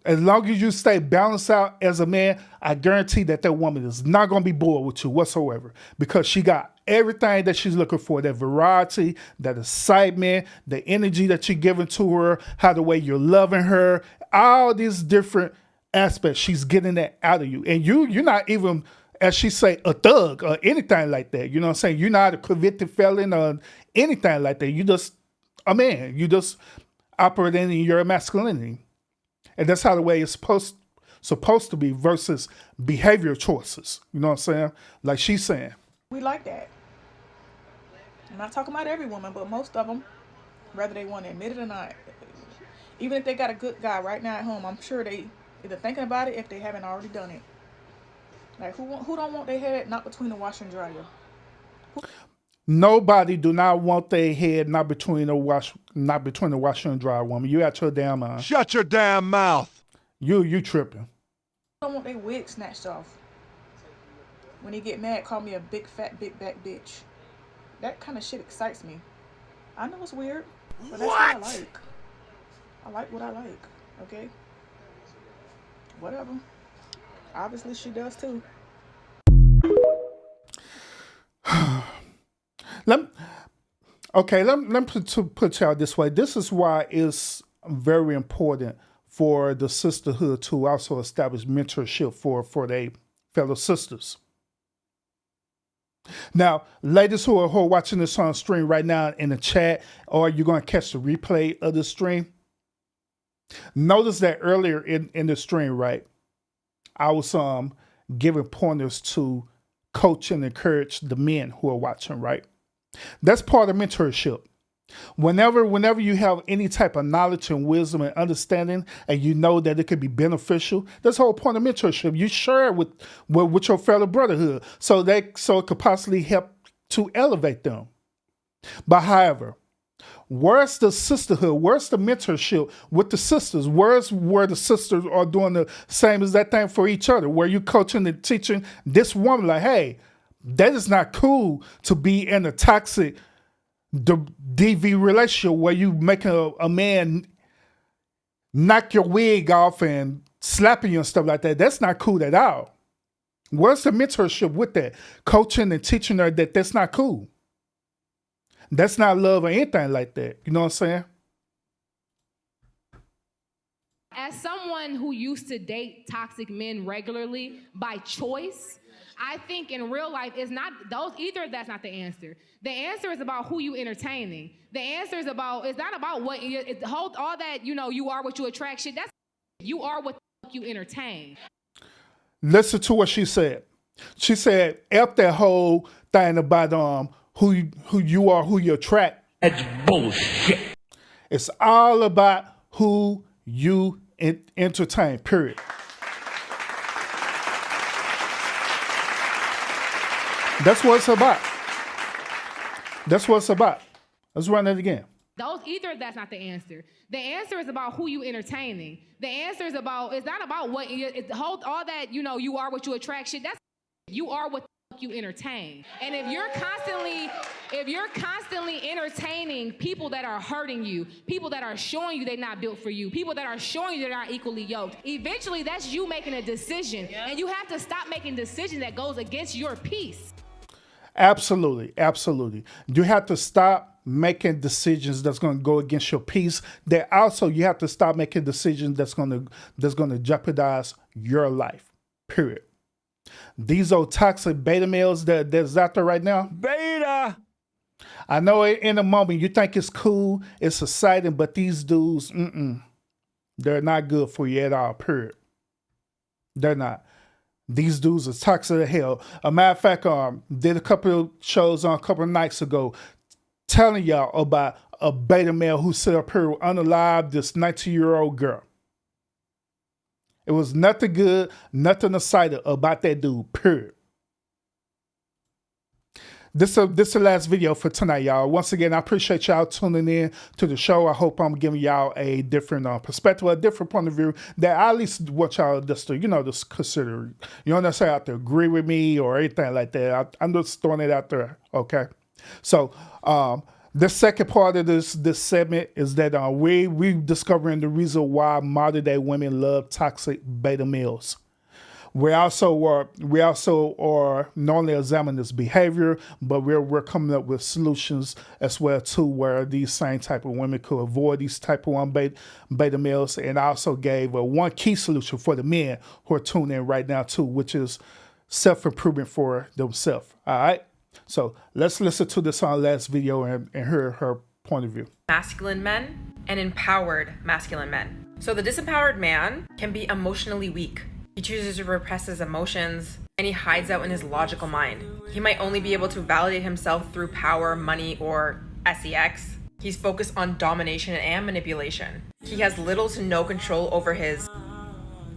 As long as you stay balanced out as a man, I guarantee that woman is not going to be bored with you whatsoever because she got everything that she's looking for, that variety, that excitement, the energy that you're giving to her, how the way you're loving her, all these different aspects. She's getting that out of you. And you're not even, as she say, a thug or anything like that. You know what I'm saying? You're not a convicted felon or anything like that. You just a man. You just operating in your masculinity. And that's how the way it's supposed to be versus behavior choices. You know what I'm saying? Like she's saying. We like that. I'm not talking about every woman, but most of them, whether they want to admit it or not, even if they got a good guy right now at home, I'm sure they either thinking about it if they haven't already done it. Like who don't want their head not between the washer and dryer? Nobody do not want their head not between the washer and dryer, woman. You out your damn mind. Shut your damn mouth. You tripping. Don't want their wig snatched off. When he get mad, call me a big fat big back bitch. That kind of shit excites me. I know it's weird, but that's what I like. I like what I like. Okay. Whatever. Obviously, she does too. Let me put y'all this way. This is why it's very important for the sisterhood to also establish mentorship for their fellow sisters. Now, ladies who are watching this on stream right now in the chat, or you're going to catch the replay of the stream, notice that earlier in the stream, right, I was giving pointers to coach and encourage the men who are watching, right? That's part of mentorship. Whenever you have any type of knowledge and wisdom and understanding, and you know that it could be beneficial, that's the whole point of mentorship. You share it with your fellow brotherhood, so it could possibly help to elevate them. But however, where's the sisterhood? Where's the mentorship with the sisters? Where the sisters are doing the same as that thing for each other? Where you coaching and teaching this woman like, hey, that is not cool to be in a toxic DV relationship where you making a man knock your wig off and slapping you and stuff like that. That's not cool at all. Where's the mentorship with that? Coaching and teaching her that that's not cool. That's not love or anything like that. You know what I'm saying? As someone who used to date toxic men regularly by choice, I think in real life it's not those either. That's not the answer. The answer is about who you entertaining. The answer is about, it's not about what all that, you are what you attract shit. That's you are what you entertain. Listen to what she said. She said, F that whole thing about who you are, who you attract. That's bullshit. It's all about who you entertain, period. That's what it's about. That's what it's about. Let's run it again. Either that's not the answer. The answer is about who you entertaining. The answer is about, it's not about what all that, you are what you attract shit. That's you are what you entertain. And if you're constantly entertaining people that are hurting you, people that are showing you they're not built for you, people that are showing you they're not equally yoked, eventually that's you making a decision. Yeah. And you have to stop making decisions that goes against your peace. Absolutely. Absolutely. You have to stop making decisions that's going to go against your peace. That also you have to stop making decisions that's going to jeopardize your life. Period. These old toxic beta males that's out there right now. Beta. I know in a moment you think it's cool, it's exciting, but these dudes, they're not good for you at all. Period. They're not. These dudes are toxic as hell. A matter of fact, did a couple of shows on a couple of nights ago telling y'all about a beta male who set up here unalive this 19-year-old girl. It was nothing good, nothing exciting about that dude, period. This is the last video for tonight, y'all. Once again, I appreciate y'all tuning in to the show. I hope I'm giving y'all a different perspective, a different point of view that I at least want y'all just to, just consider. You don't necessarily have to agree with me or anything like that. I'm just throwing it out there, okay? So The second part of this segment is that we discovering the reason why modern day women love toxic beta males. We also are not only examining this behavior, but we're coming up with solutions as well too, where these same type of women could avoid these type of one beta males. And I also gave one key solution for the men who are tuning in right now too, which is self-improvement for themselves. All right. So let's listen to this last video and hear her point of view. Masculine men and empowered masculine men. So the disempowered man can be emotionally weak. He chooses to repress his emotions and he hides out in his logical mind. He might only be able to validate himself through power, money, or sex. He's focused on domination and manipulation. He has little to no control over his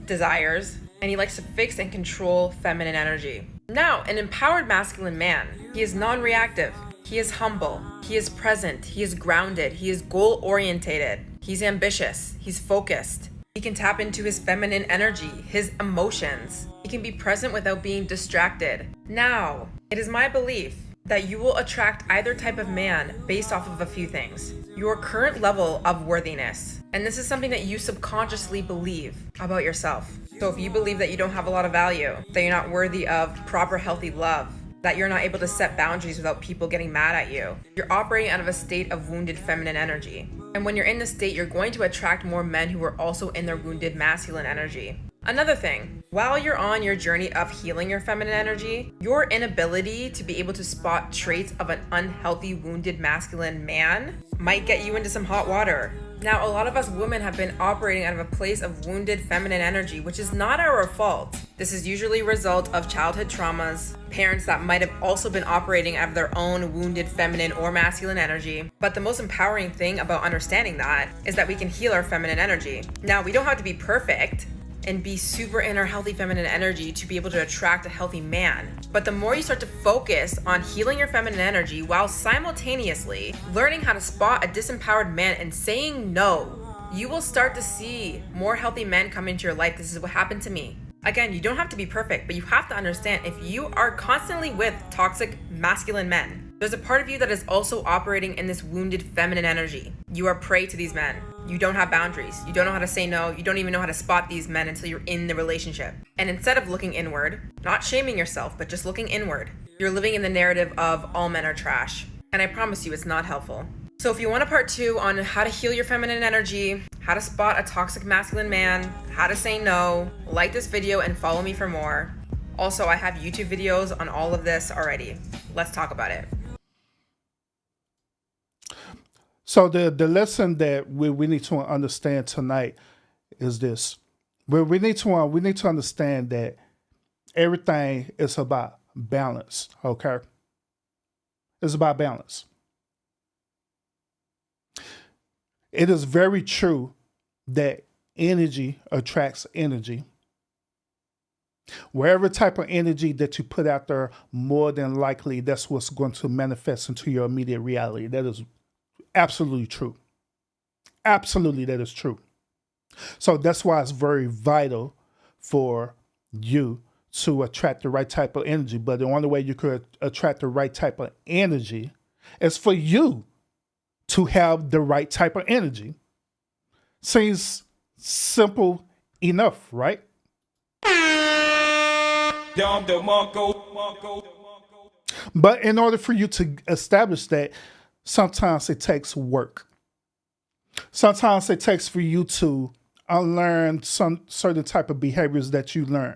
desires, and he likes to fix and control feminine energy. Now, an empowered masculine man, he is non-reactive, he is humble, he is present, he is grounded, he is goal-orientated, he's ambitious, he's focused. He can tap into his feminine energy, his emotions. He can be present without being distracted. Now, it is my belief that you will attract either type of man based off of a few things. Your current level of worthiness. And this is something that you subconsciously believe about yourself. So if you believe that you don't have a lot of value, that you're not worthy of proper healthy love, that you're not able to set boundaries without people getting mad at you, you're operating out of a state of wounded feminine energy. And when you're in this state, you're going to attract more men who are also in their wounded masculine energy. Another thing, while you're on your journey of healing your feminine energy, your inability to be able to spot traits of an unhealthy, wounded masculine man might get you into some hot water. Now, a lot of us women have been operating out of a place of wounded feminine energy, which is not our fault. This is usually a result of childhood traumas, parents that might have also been operating out of their own wounded feminine or masculine energy. But the most empowering thing about understanding that is that we can heal our feminine energy. Now, we don't have to be perfect and be super in our healthy feminine energy to be able to attract a healthy man. But the more you start to focus on healing your feminine energy while simultaneously learning how to spot a disempowered man and saying no, you will start to see more healthy men come into your life. This is what happened to me. Again, you don't have to be perfect, but you have to understand if you are constantly with toxic masculine men, there's a part of you that is also operating in this wounded feminine energy. You are prey to these men. You don't have boundaries. You don't know how to say no. You don't even know how to spot these men until you're in the relationship. And instead of looking inward, not shaming yourself, but just looking inward, you're living in the narrative of all men are trash. And I promise you it's not helpful. So if you want a part 2 on how to heal your feminine energy, how to spot a toxic masculine man, how to say no, like this video and follow me for more. Also, I have YouTube videos on all of this already. Let's talk about it. So the lesson that we need to understand tonight is this. We need to understand that everything is about balance, okay? It's about balance. It is very true that energy attracts energy. Wherever type of energy that you put out there, more than likely that's what's going to manifest into your immediate reality. That is absolutely true. Absolutely, that is true. So that's why it's very vital for you to attract the right type of energy. But the only way you could attract the right type of energy is for you to have the right type of energy. Seems simple enough, right? But in order for you to establish that, sometimes it takes work. Sometimes it takes for you to unlearn some certain type of behaviors that you learn.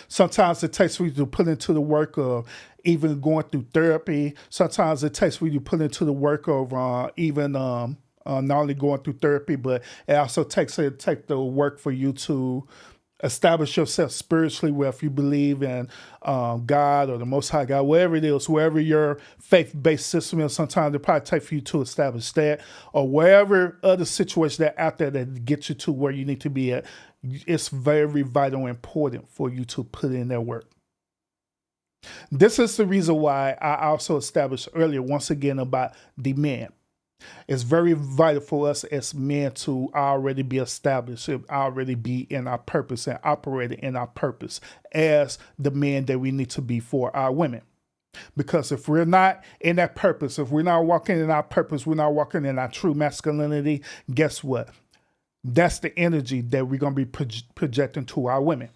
Sometimes it takes for you to put into the work of even going through therapy. Sometimes it takes for you to put into the work of even not only going through therapy, but it also takes the work for you to establish yourself spiritually, where if you believe in God or the Most High God, wherever it is, wherever your faith-based system is, sometimes it probably take for you to establish that, or wherever other situations that are out there that get you to where you need to be at. It's very vital and important for you to put in that work. This is the reason why I also established earlier, once again, about the man. It's very vital for us as men to already be established, already be in our purpose and operating in our purpose as the men that we need to be for our women. Because if we're not in that purpose, if we're not walking in our purpose, we're not walking in our true masculinity, guess what? That's the energy that we're going to be projecting to our women.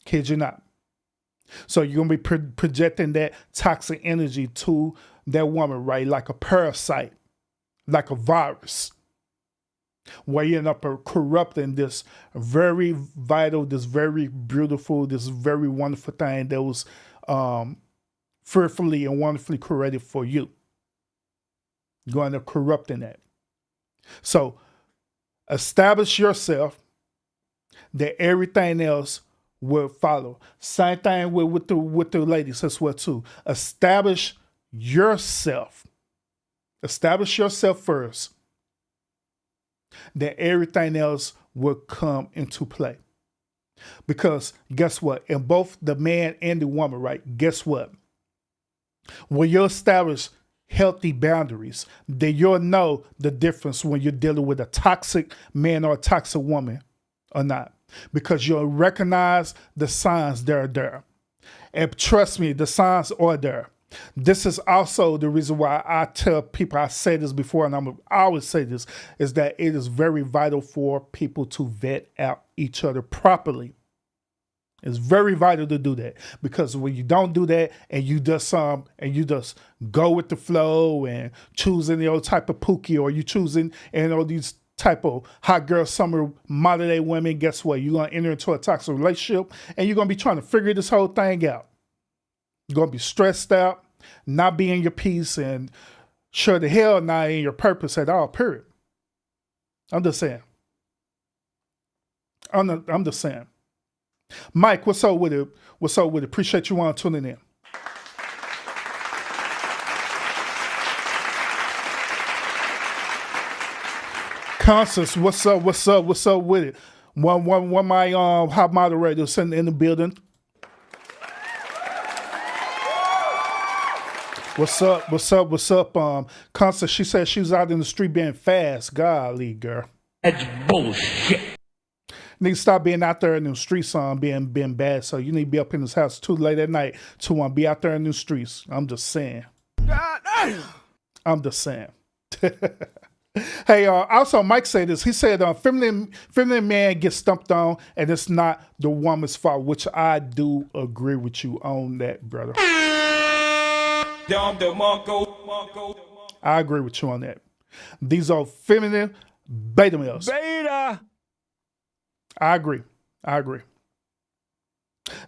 Kid you not. So you're going to be projecting that toxic energy to that woman, right? Like a parasite, like a virus, where you end up corrupting this very vital, this very beautiful, this very wonderful thing that was fearfully and wonderfully created for you. Going to corrupting that. So establish yourself that everything else will follow. Same thing with the ladies as well too. Establish yourself. Establish yourself first. That everything else will come into play. Because guess what? In both the man and the woman, right? Guess what? When you establish healthy boundaries, then you'll know the difference when you're dealing with a toxic man or a toxic woman or not. Because you'll recognize the signs that are there. And trust me, the signs are there. This is also the reason why I tell people, I say this before and I always say this, is that it is very vital for people to vet out each other properly. It's very vital to do that, because when you don't do that and you just go with the flow and choosing the old type of pookie, or you choosing these type of hot girl summer modern day women, guess what? You're gonna enter into a toxic relationship and you're gonna be trying to figure this whole thing out. You're gonna be stressed out, not be in your peace, and sure the hell not in your purpose at all, period. I'm just saying. I'm just saying. Mike, what's up with it? What's up with it? Appreciate you tuning in. Constance, what's up with it? One of my hot moderators in the building. What's up? Constance, she said she was out in the street being fast. Golly, girl. That's bullshit. Need to stop being out there in the streets, being bad. So you need to be up in this house too late at night to be out there in the streets. I'm just saying. God damn. I'm just saying. Hey, also Mike said this. He said, feminine man gets stumped on, and it's not the woman's fault, which I do agree with you on that, brother. I agree with you on that. These are feminine beta males. Beta. I agree.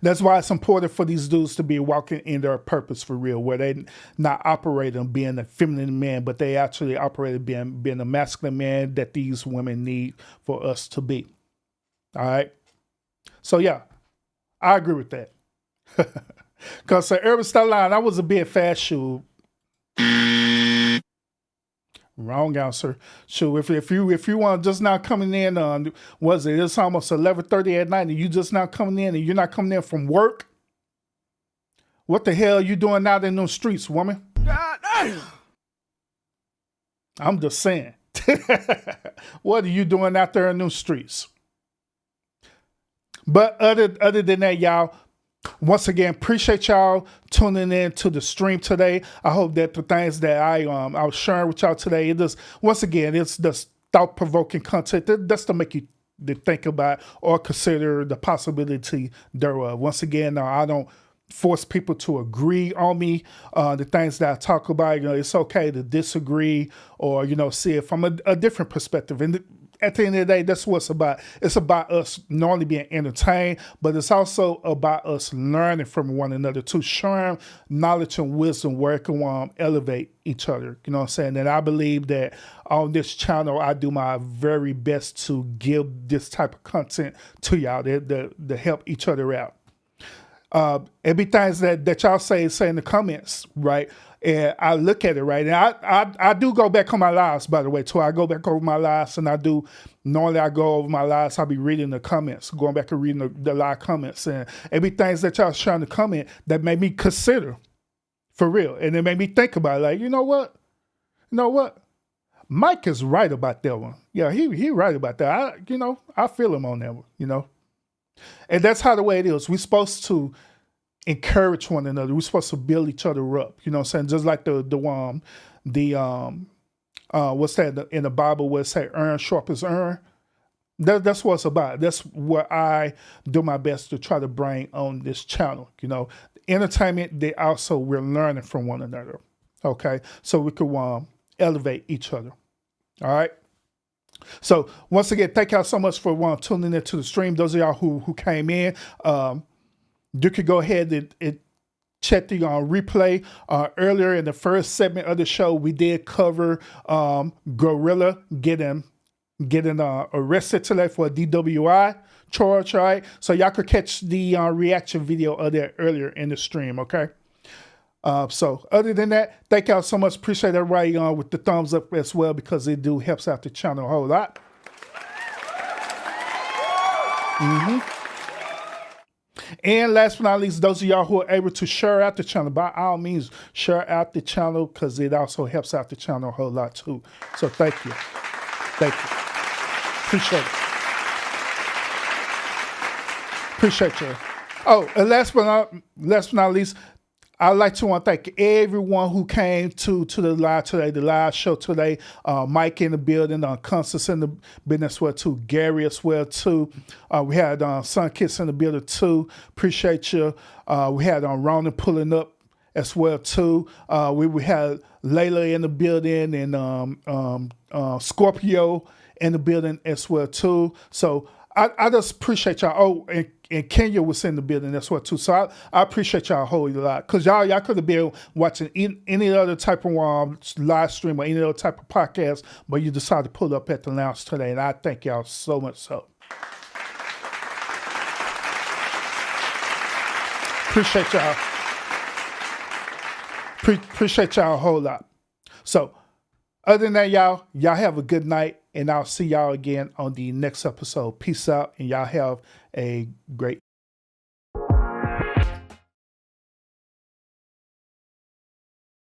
That's why it's important for these dudes to be walking in their purpose for real, where they not operating being a feminine man, but they actually operate being a masculine man that these women need for us to be. All right. So yeah, I agree with that. Because Urban Style Line, I was a bit fast shoe. Wrong answer. Sure, if you want just now coming in on it's almost 11:30 at night and you just now coming in and you're not coming in from work? What the hell are you doing out in those streets, woman? God damn. I'm just saying. What are you doing out there in those streets? But other than that, y'all, once again, appreciate y'all tuning in to the stream today. I hope that the things that I was sharing with y'all today, it's the thought-provoking content that's to make you to think about or consider the possibility thereof. Once again, I don't force people to agree on me. The things that I talk about, it's okay to disagree or, see it from a different perspective. And at the end of the day, that's what it's about. It's about us not only being entertained, but it's also about us learning from one another, to sharing knowledge and wisdom where it can elevate each other. You know what I'm saying? And I believe that on this channel, I do my very best to give this type of content to y'all to help each other out. Every things that y'all say in the comments, right? And I look at it, right? And I do go back on my lives, by the way, too. I go back over my lives, and normally I go over my lives, I'll be reading the comments, going back and reading the live comments. And every things that y'all trying to comment that made me consider, for real. And it made me think about it, like, you know what? Mike is right about that one. Yeah, he right about that. I feel him on that one, And that's how the way it is. We're supposed to encourage one another. We're supposed to build each other up. You know what I'm saying? Just like the what's that in the Bible where it say iron sharpens iron? That's what it's about. That's what I do my best to try to bring on this channel. You know, entertainment, we're learning from one another. Okay, so we could elevate each other. All right. So once again, thank y'all so much for tuning into the stream. Those of y'all who came in, you could go ahead and check the replay. Earlier in the first segment of the show, we did cover GLoRILLA getting arrested today for a DWI charge, right? So y'all could catch the reaction video of that earlier in the stream, okay? So other than that, thank y'all so much. Appreciate everybody with the thumbs up as well, because it helps out the channel a whole lot. And last but not least, those of y'all who are able to share out the channel, by all means, share out the channel, because it also helps out the channel a whole lot too. So thank you. Thank you. Appreciate it. Appreciate you. Oh, and last but not least, I'd like to thank everyone who came to the live today, the live show today. Mike in the building, Constance in the building as well too, Gary as well too. We had Sunkiss in the building too. Appreciate you. We had Ronan pulling up as well too. We had Layla in the building and Scorpio in the building as well too. So I just appreciate y'all. Oh, and Kenya was in the building as well too. So I appreciate y'all a whole lot, because y'all could have been watching any other type of live stream or any other type of podcast, but you decided to pull up at the lounge today, and I thank y'all so much. So appreciate y'all. Appreciate y'all a whole lot. So other than that, y'all have a good night, and I'll see y'all again on the next episode. Peace out, and y'all have a great